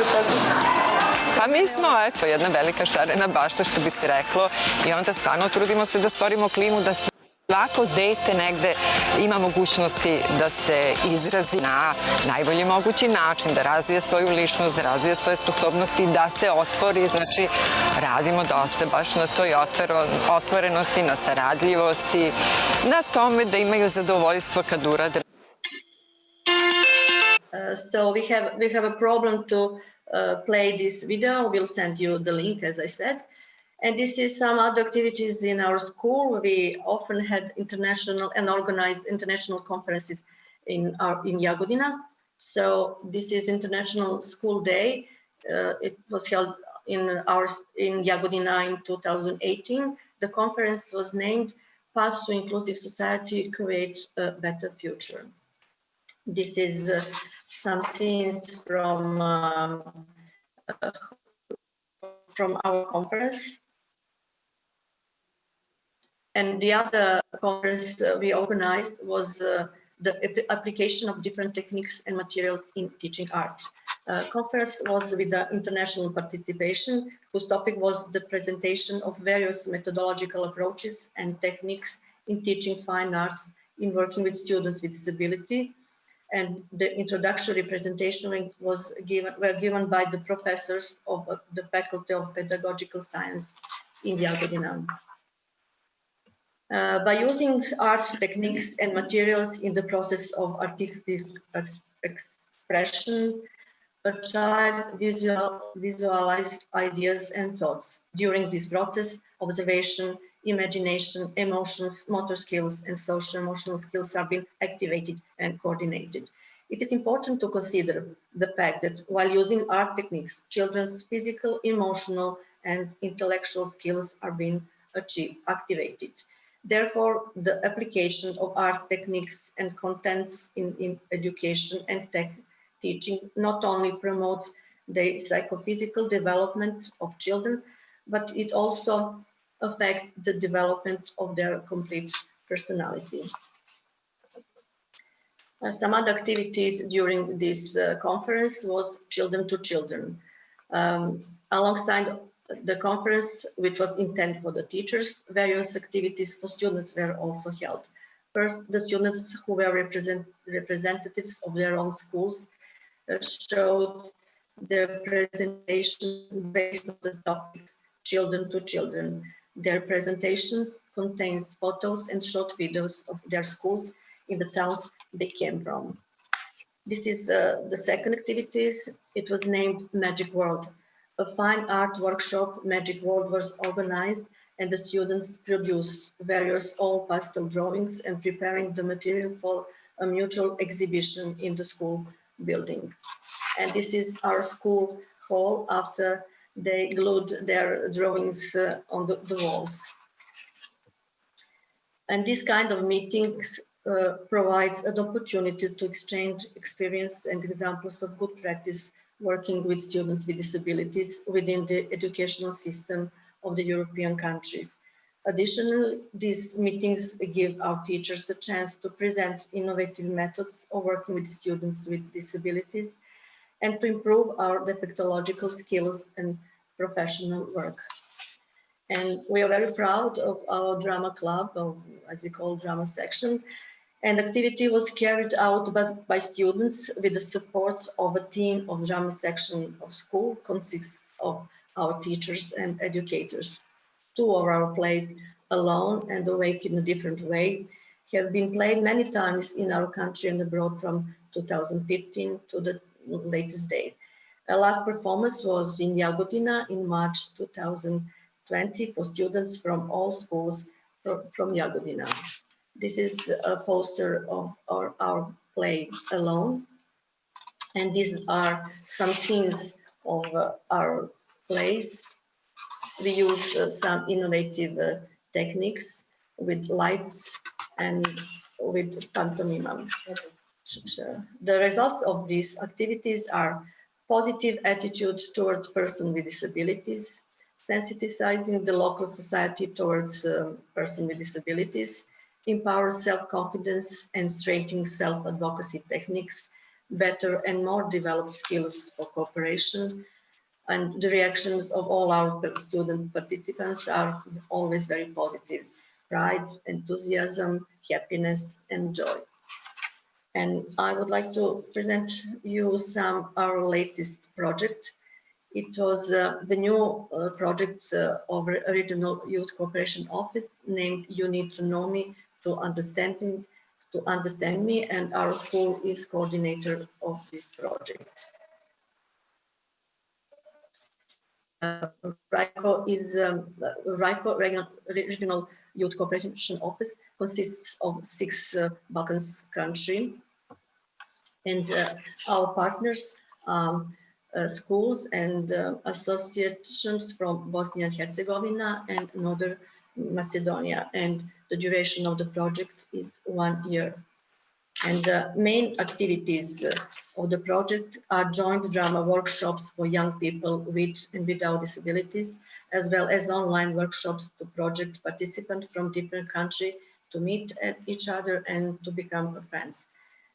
Pa mi smo, eto, jedna velika šarena bašta, što bi se reklo, i onda stvarno trudimo se da stvorimo klimu da svako dete negde ima mogućnosti da se izrazi na najbolji mogući način, da razvije svoju ličnost, da razvije svoje sposobnosti, da se otvori. Znači, radimo dosta baš na toj otvorenosti, na saradljivosti, na tome da imaju zadovoljstvo kad urade. So we have a problem to play this video. We'll send you the link, as I said. And this is some other activities in our school. We often had international and organized international conferences in Jagodina. So this is International School Day. It was held in Jagodina in 2018. The conference was named Path to Inclusive Society, Create a Better Future. This is some scenes from our conference. And the other conference we organized was the application of different techniques and materials in teaching art. Conference was with the international participation, whose topic was the presentation of various methodological approaches and techniques in teaching fine arts in working with students with disability. And the introductory presentation were given by the professors of the Faculty of Pedagogical Science in Jagodina. By using art techniques and materials in the process of artistic expression, a child visualized ideas and thoughts. During this process, observation, imagination, emotions, motor skills, and social-emotional skills are being activated and coordinated. It is important to consider the fact that while using art techniques, children's physical, emotional, and intellectual skills are being activated. Therefore, the application of art techniques and contents in education and teaching not only promotes the psychophysical development of children, but it also affects the development of their complete personality. Some other activities during this conference was children to children. Alongside the conference, which was intended for the teachers, various activities for students were also held. First, the students who were representatives of their own schools showed their presentation based on the topic children to children. Their presentations contains photos and short videos of their schools in the towns they came from. This is the second activity. It was named Magic World. A fine art workshop, Magic World, was organized and the students produce various all pastel drawings and preparing the material for a mutual exhibition in the school building. And this is our school hall after they glued their drawings on the walls. And this kind of meetings provides an opportunity to exchange experience and examples of good practice working with students with disabilities within the educational system of the European countries. Additionally, these meetings give our teachers a chance to present innovative methods of working with students with disabilities and to improve our defectological skills and professional work. And we are very proud of our drama club, or as we call drama section, and activity was carried out by students with the support of a team of drama section of school consists of our teachers and educators. 2 of our plays, Alone and Awake in a Different Way, have been played many times in our country and abroad from 2015 to the latest date. Our last performance was in Jagodina in March 2020 for students from all schools from Jagodina. This is a poster of our play Alone. And these are some scenes of our plays. We use some innovative techniques with lights and with pantomime. The results of these activities are positive attitude towards persons with disabilities, sensitizing the local society towards persons with disabilities, empowers self-confidence and strengthening self-advocacy techniques, better and more developed skills for cooperation, and the reactions of all our student participants are always very positive: pride, enthusiasm, happiness, and joy. And I would like to present you some our latest project. It was the new project of Regional Youth Cooperation Office named You Need to Know Me to Understand Me, and our school is coordinator of this project. RICO Regional Youth Cooperation Office consists of 6 Balkans countries, and our partners schools and associations from Bosnia and Herzegovina and Northern Macedonia, and the duration of the project is 1 year. And the main activities of the project are joint drama workshops for young people with and without disabilities, as well as online workshops to project participants from different countries to meet each other and to become friends.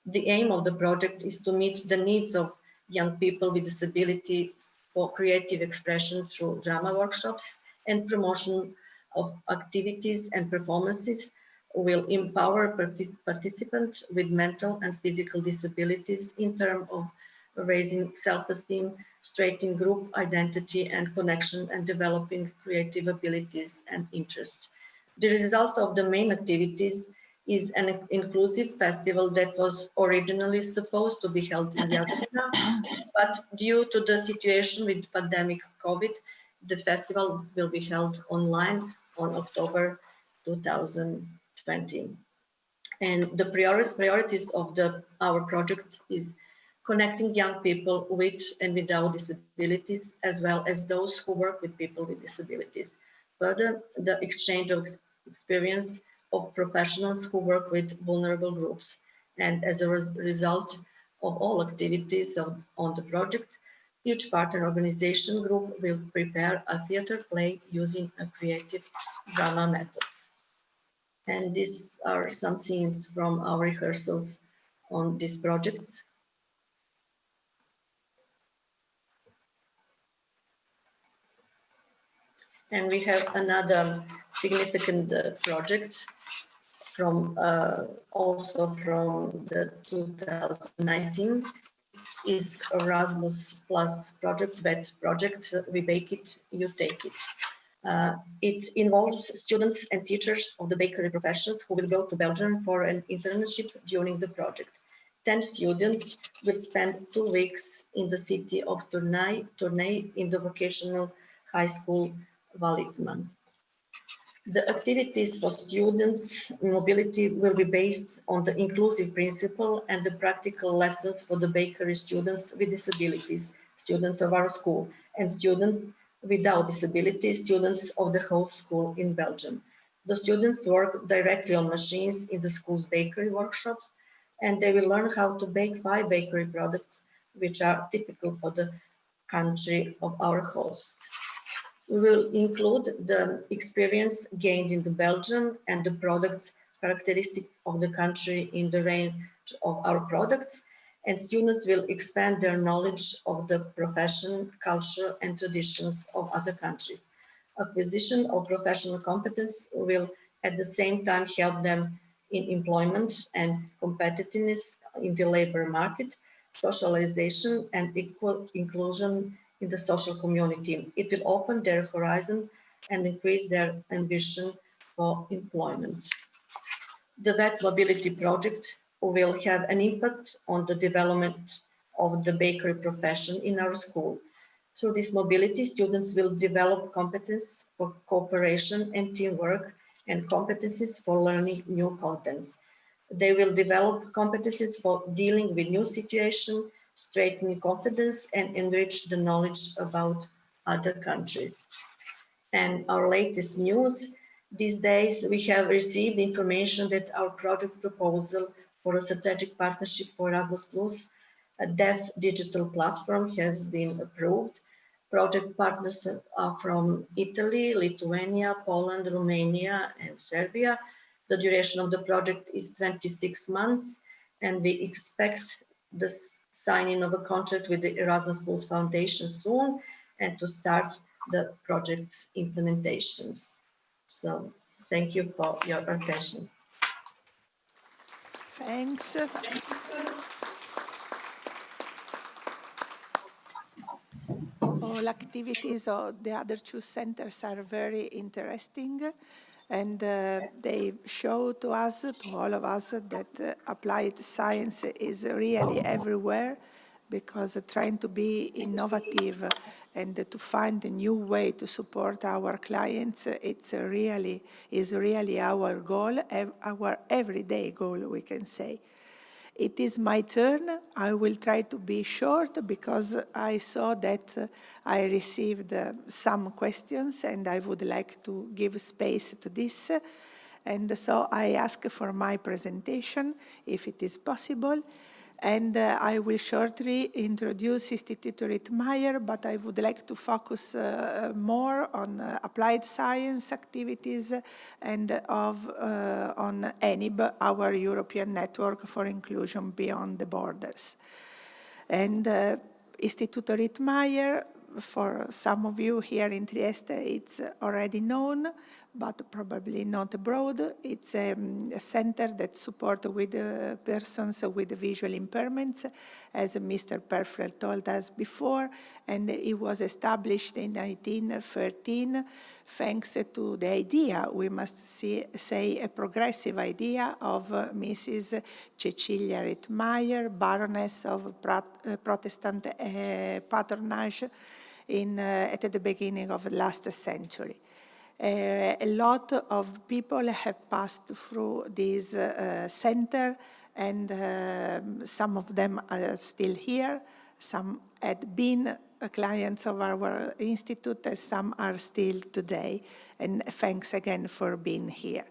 The aim of the project is to meet the needs of young people with disabilities for creative expression through drama workshops and promotion of activities and performances will empower participants with mental and physical disabilities in terms of raising self-esteem, strengthening group identity and connection, and developing creative abilities and interests. The result of the main activities is an inclusive festival that was originally supposed to be held in Jagodina, but due to the situation with pandemic COVID, the festival will be held online on October 2020. And the priorities of our project is connecting young people with and without disabilities, as well as those who work with people with disabilities. Further, the exchange of experience of professionals who work with vulnerable groups. And as a result of all activities on the project, each partner organization group will prepare a theater play using a creative drama methods. And these are some scenes from our rehearsals on these projects. And we have another significant project from also from the 2019 is Erasmus Plus project, BET project, We Bake It, You Take It. It involves students and teachers of the bakery professions who will go to Belgium for an internship during the project. 10 students will spend 2 weeks in the city of Tournai in the vocational high school Valitman. The activities for students' mobility will be based on the inclusive principle and the practical lessons for the bakery students with disabilities, students of our school, and students without disabilities, students of the whole school in Belgium. The students work directly on machines in the school's bakery workshops, and they will learn how to bake 5 bakery products, which are typical for the country of our hosts. We will include the experience gained in the Belgium and the products characteristic of the country in the range of our products, and students will expand their knowledge of the profession, culture, and traditions of other countries. Acquisition of professional competence will at the same time help them in employment and competitiveness in the labor market, socialization, and equal inclusion in the social community. It will open their horizon and increase their ambition for employment. The VET Mobility Project will have an impact on the development of the bakery profession in our school. Through this mobility, students will develop competence for cooperation and teamwork and competencies for learning new contents. They will develop competencies for dealing with new situations, strengthening confidence, and enrich the knowledge about other countries. And our latest news, these days we have received information that our project proposal for a strategic partnership for Erasmus Plus, a deaf digital platform, has been approved. Project partners are from Italy, Lithuania, Poland, Romania, and Serbia. The duration of the project is 26 months, and we expect the signing of a contract with the Erasmus Plus Foundation soon, and to start the project implementations. So thank you for your attention. Thanks. All activities of the other 2 centers are very interesting, and they show to us, to all of us, that applied science is really everywhere, because trying to be innovative and to find a new way to support our clients, is really our goal, our everyday goal, we can say. It is my turn. I will try to be short because I saw that I received some questions and I would like to give space to this. And so I ask for my presentation, if it is possible. And I will shortly introduce Istituto Rittmeyer, but I would like to focus more on applied science activities and on ENIBB, our European Network for Inclusion Beyond the Borders. And Istituto Rittmeyer, for some of you here in Trieste, it's already known, but probably not abroad. It's a center that supports with persons with visual impairments, as Mr. Perfler told us before, and it was established in 1913 thanks to the idea, we must say a progressive idea, of Mrs. Cecilia Rittmeyer, Baroness of Protestant patronage at the beginning of last century. A lot of people have passed through this center, and some of them are still here. Some had been clients of our institute, and some are still today. And thanks again for being here.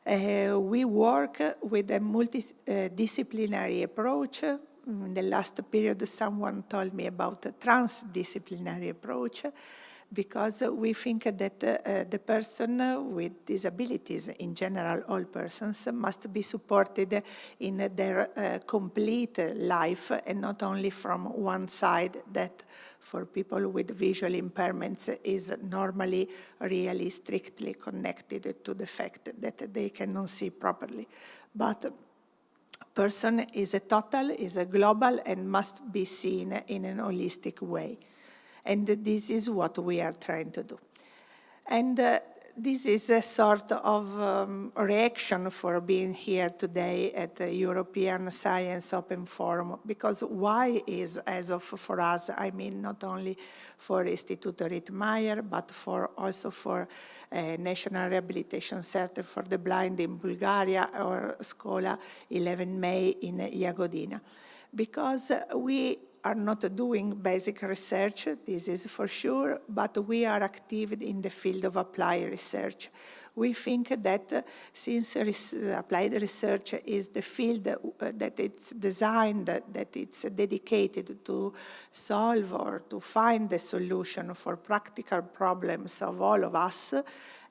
We work with a multidisciplinary approach. In the last period, someone told me about a transdisciplinary approach, because we think that the person with disabilities, in general all persons, must be supported in their complete life, and not only from one side that for people with visual impairments is normally really strictly connected to the fact that they cannot see properly. But person is a total, is a global, and must be seen in an holistic way. And this is what we are trying to do. And this is a sort of reaction for being here today at the European Science Open Forum, because why is as of for us, I mean not only for Istituto Rittmeyer, but also for National Rehabilitation Center for the Blind in Bulgaria or Scola 11 May in Jagodina. Because we are not doing basic research, this is for sure, but we are active in the field of applied research. We think that since applied research is the field that it's designed, that it's dedicated to solve or to find the solution for practical problems of all of us,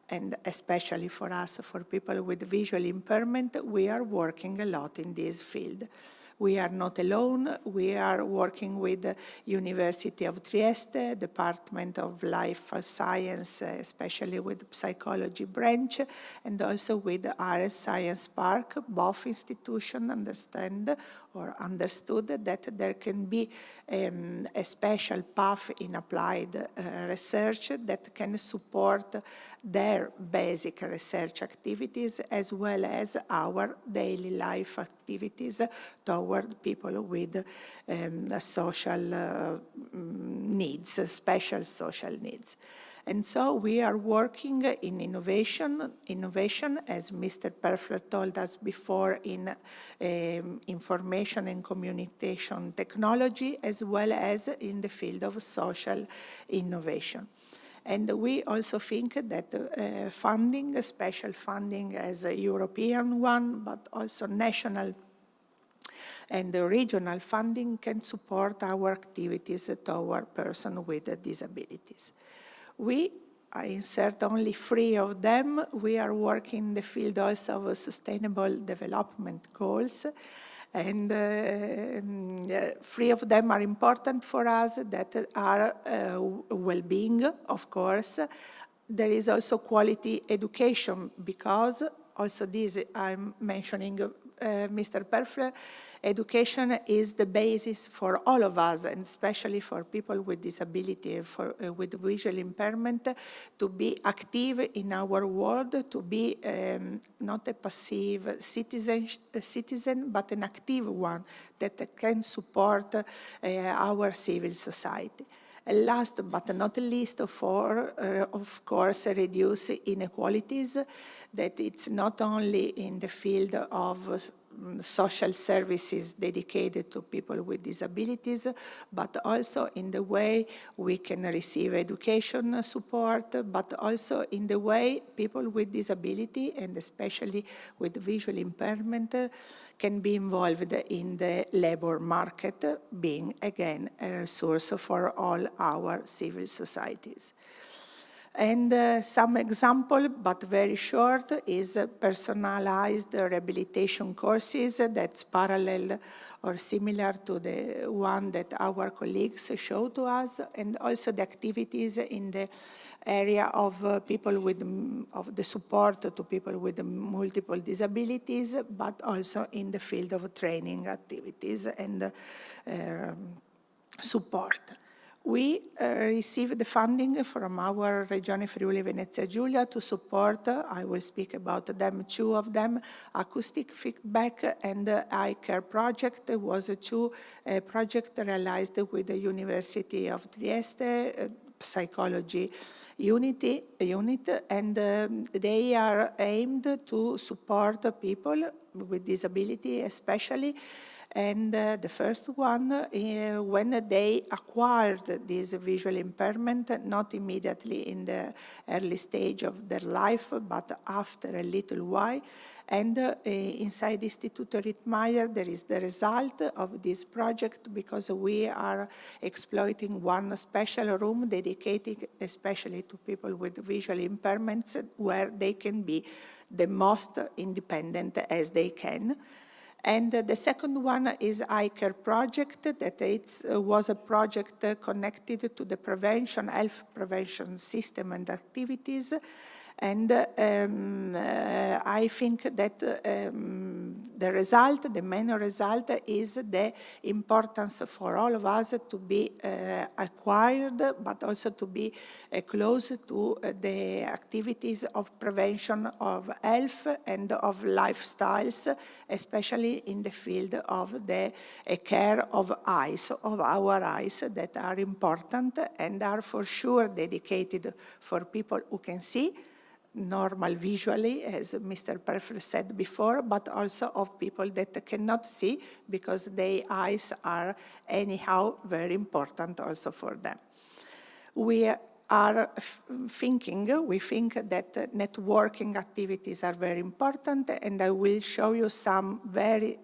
and especially for us, for people with visual impairment, we are working a lot in this field. We are not alone. We are working with the University of Trieste, Department of Life Science, especially with psychology branch, and also with Ares Science Park. Both institutions understand or understood that there can be a special path in applied research that can support their basic research activities as well as our daily life activities toward people with social needs, special social needs. And so we are working in innovation, as Mr. Perfler told us before, in information and communication technology, as well as in the field of social innovation. And we also think that funding, special funding as a European one, but also national and regional funding can support our activities toward persons with disabilities. I insert only 3 of them. We are working in the field also of sustainable development goals. And 3 of them are important for us, that are well-being, of course. There is also quality education, because also this I'm mentioning Mr. Perfler, education is the basis for all of us, and especially for people with disability, with visual impairment, to be active in our world, to be not a passive citizen, but an active one that can support our civil society. And last but not least, of course, reduce inequalities, that it's not only in the field of social services dedicated to people with disabilities, but also in the way we can receive education support, but also in the way people with disability, and especially with visual impairment, can be involved in the labor market, being, again, a resource for all our civil societies. And some example, but very short, is personalized rehabilitation courses that's parallel or similar to the one that our colleagues show to us, and also the activities in the area of people with, of the support to people with multiple disabilities, but also in the field of training activities and support. We received the funding from our Regione Friuli Venezia Giulia to support, I will speak about them, 2 of them, acoustic feedback and eye care project. It was a 2 project realized with the University of Trieste, psychology unit, and they are aimed to support people with disability especially. And the first one, when they acquired this visual impairment, not immediately in the early stage of their life, but after a little while. And inside Istituto Rittmeyer, there is the result of this project, because we are exploiting one special room dedicated especially to people with visual impairments, where they can be the most independent as they can. And the second one is Eye Care Project, that was a project connected to the prevention, health prevention system and activities. And I think that the the main result is the importance for all of us to be acquired, but also to be close to the activities of prevention of health and of lifestyles, especially in the field of the care of eyes, of our eyes, that are important and are for sure dedicated for people who can see, normal visually, as Mr. Perfer said before, but also of people that cannot see because their eyes are anyhow very important also for them. We think that networking activities are very important, and I will show you some very,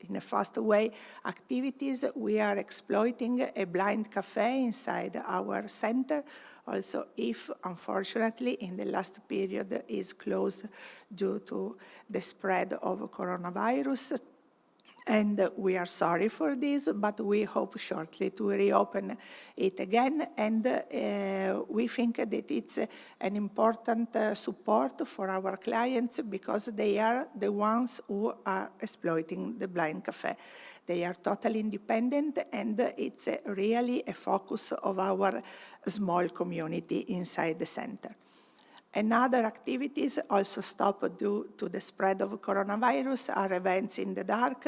in a fast way, activities. We are exploiting a blind cafe inside our center, also if, unfortunately, in the last period is closed due to the spread of coronavirus. And we are sorry for this, but we hope shortly to reopen it again. And we think that it's an important support for our clients because they are the ones who are exploiting the blind cafe. They are totally independent, and it's really a focus of our small community inside the center. And other activities also stopped due to the spread of coronavirus are events in the dark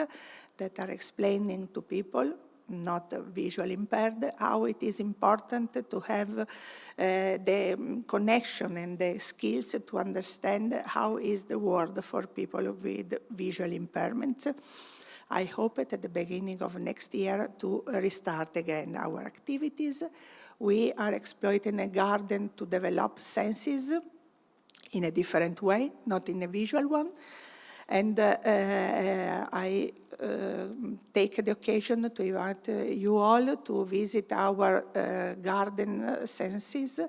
that are explaining to people, not visually impaired, how it is important to have the connection and the skills to understand how is the world for people with visual impairments. I hope at the beginning of next year to restart again our activities. We are exploiting a garden to develop senses in a different way, not in a visual one. And I take the occasion to invite you all to visit our garden senses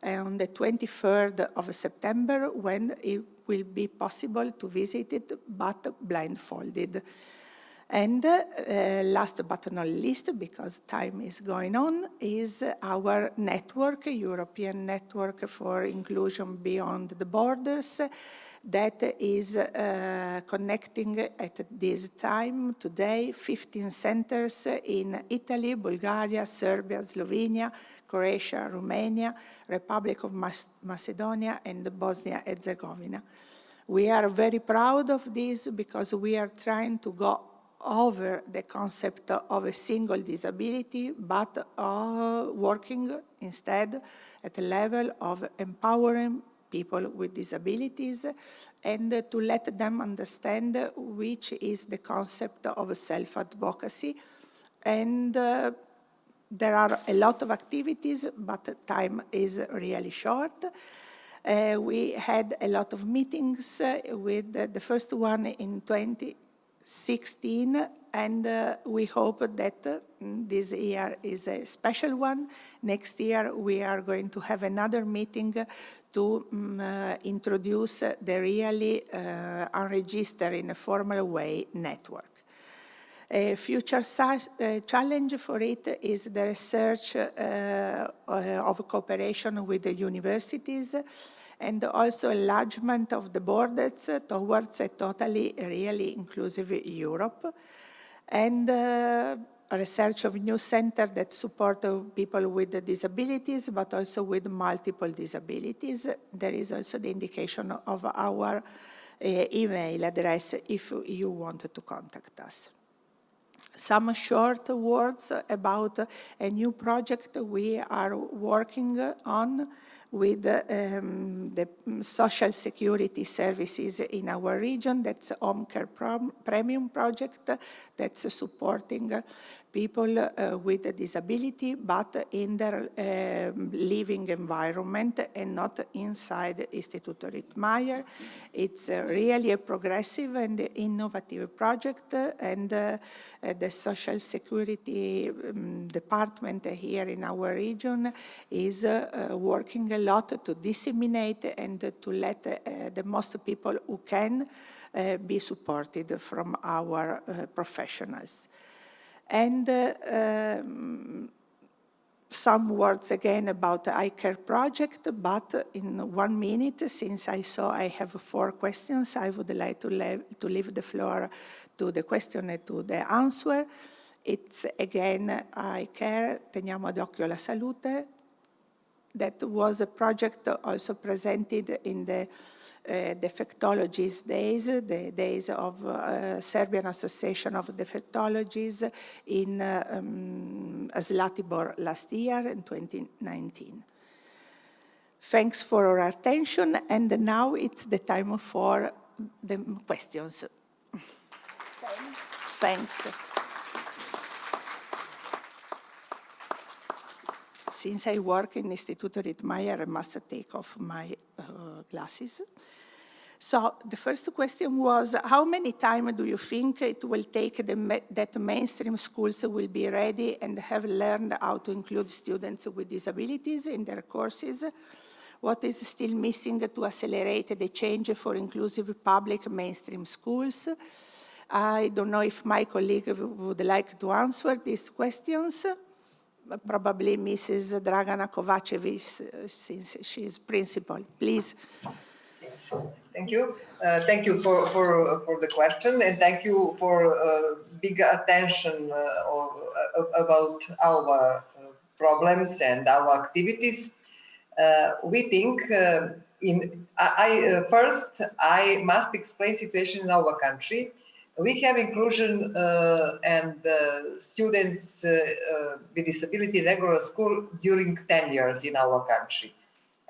on the 23rd of September, when it will be possible to visit it, but blindfolded. And last but not least, because time is going on, is our network, European Network for Inclusion Beyond the Borders, that is connecting at this time, today, 15 centers in Italy, Bulgaria, Serbia, Slovenia, Croatia, Romania, Republic of Macedonia, and Bosnia-Herzegovina. We are very proud of this because we are trying to go over the concept of a single disability, but working instead at a level of empowering people with disabilities and to let them understand which is the concept of self-advocacy. And there are a lot of activities, but time is really short. We had a lot of meetings with the first one in 2016, and we hope that this year is a special one. Next year we are going to have another meeting to introduce the really unregistered in a formal way network. A future challenge for it is the research of cooperation with the universities, and also enlargement of the borders towards a totally, really inclusive Europe, and research of new centers that support people with disabilities, but also with multiple disabilities. There is also the indication of our email address if you want to contact us. Some short words about a new project we are working on with the social security services in our region. That's a home care premium project that's supporting people with a disability, but in their living environment and not inside Istituto Rittmeyer. It's really a progressive and innovative project, and the social security department here in our region is working a lot to disseminate and to let the most people who can be supported from our professionals. And some words again about the iCare project, but in 1 minute, since I saw I have 4 questions, I would like to leave the floor to the question and to the answer. It's again iCare, Teniamo d'Occhio la Salute. That was a project also presented in the Defectologists Days, the days of Serbian Association of Defectologists in Zlatibor last year in 2019. Thanks for your attention, and now it's the time for the questions. Thanks. Since I work in Istituto Rittmeyer, I must take off my glasses. So the first question was, how many time do you think it will take that mainstream schools will be ready and have learned how to include students with disabilities in their courses? What is still missing to accelerate the change for inclusive public mainstream schools? I don't know if my colleague would like to answer these questions. Probably Mrs. Dragana Kovacevic, since she is principal. Please. Yes, thank you. Thank you for the question, and thank you for big attention about our problems and our activities. We think, first, I must explain situation in our country. We have inclusion and students with disability in regular school during 10 years in our country.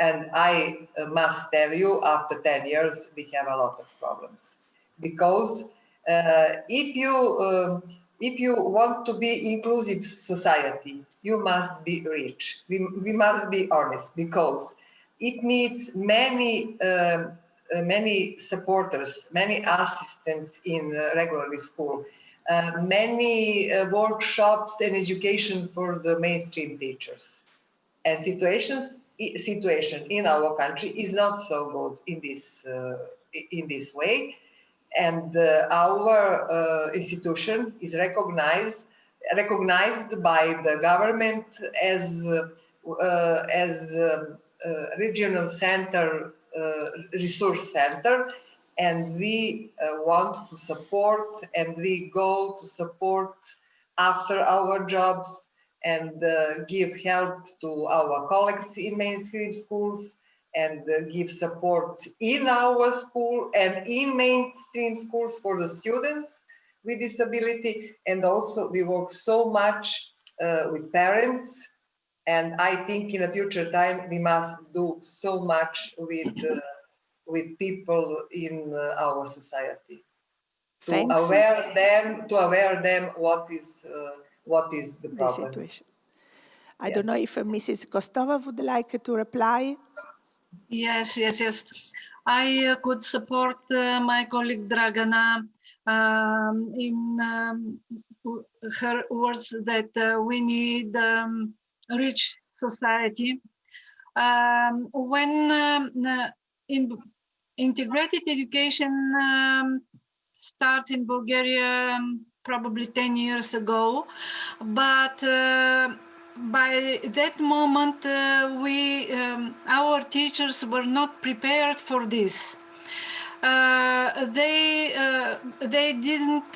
And I must tell you, after 10 years, we have a lot of problems. Because if you want to be inclusive society, you must be rich. We must be honest, because it needs many supporters, many assistants in regular school, many workshops and education for the mainstream teachers. And situation in our country is not so good in this way. And our institution is recognized by the government as regional center, resource center, and we want to support, and we go to support after our jobs and give help to our colleagues in mainstream schools, and give support in our school and in mainstream schools for the students with disability. And also we work so much with parents, and I think in a future time we must do so much with people in our society to aware them what is the problem. The situation. I don't know if Mrs. Kostova would like to reply. Yes. I could support my colleague Dragana in her words that we need rich society. When integrated education starts in Bulgaria probably 10 years ago, but by that moment our teachers were not prepared for this. They didn't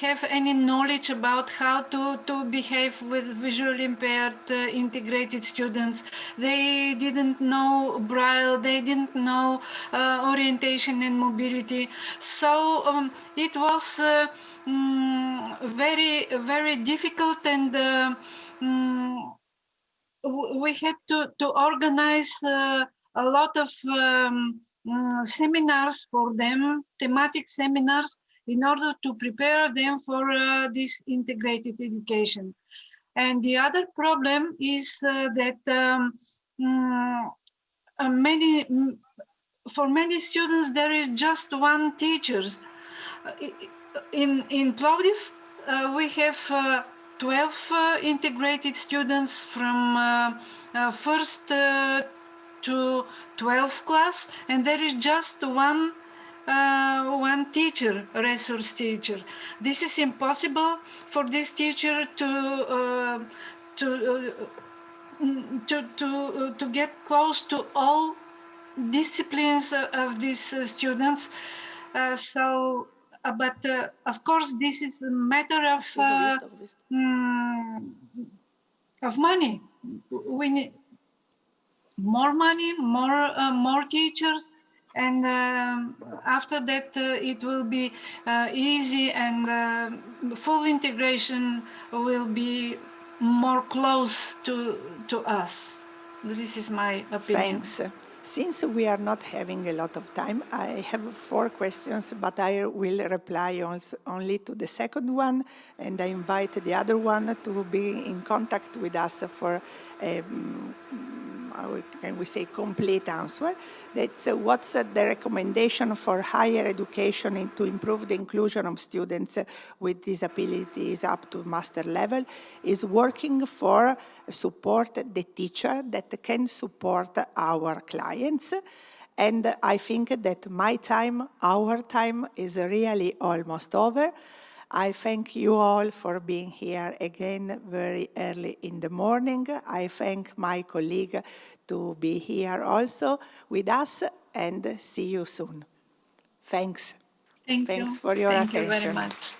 have any knowledge about how to behave with visually impaired integrated students. They didn't know Braille, they didn't know orientation and mobility. So it was very, very difficult, and we had to organize a lot of seminars for them, thematic seminars, in order to prepare them for this integrated education. And the other problem is that for many students there is just one teacher. In Plovdiv we have 12 integrated students from first to 12th class, and there is just one teacher, resource teacher. This is impossible for this teacher to get close to all disciplines of these students. But of course, this is a matter of money. We need more money, more teachers, and after that it will be easy, and full integration will be more close to us. This is my opinion. Thanks. Since we are not having a lot of time, I have 4 questions, but I will reply also only to the second one, and I invite the other one to be in contact with us for how can we say, complete answer. That's what's the recommendation for higher education to improve the inclusion of students with disabilities up to master level is working for support the teacher that can support our clients. And I think that my time, our time is really almost over. I thank you all for being here again very early in the morning. I thank my colleague to be here also with us, and see you soon. Thanks. Thanks for your attention. Thank you very much.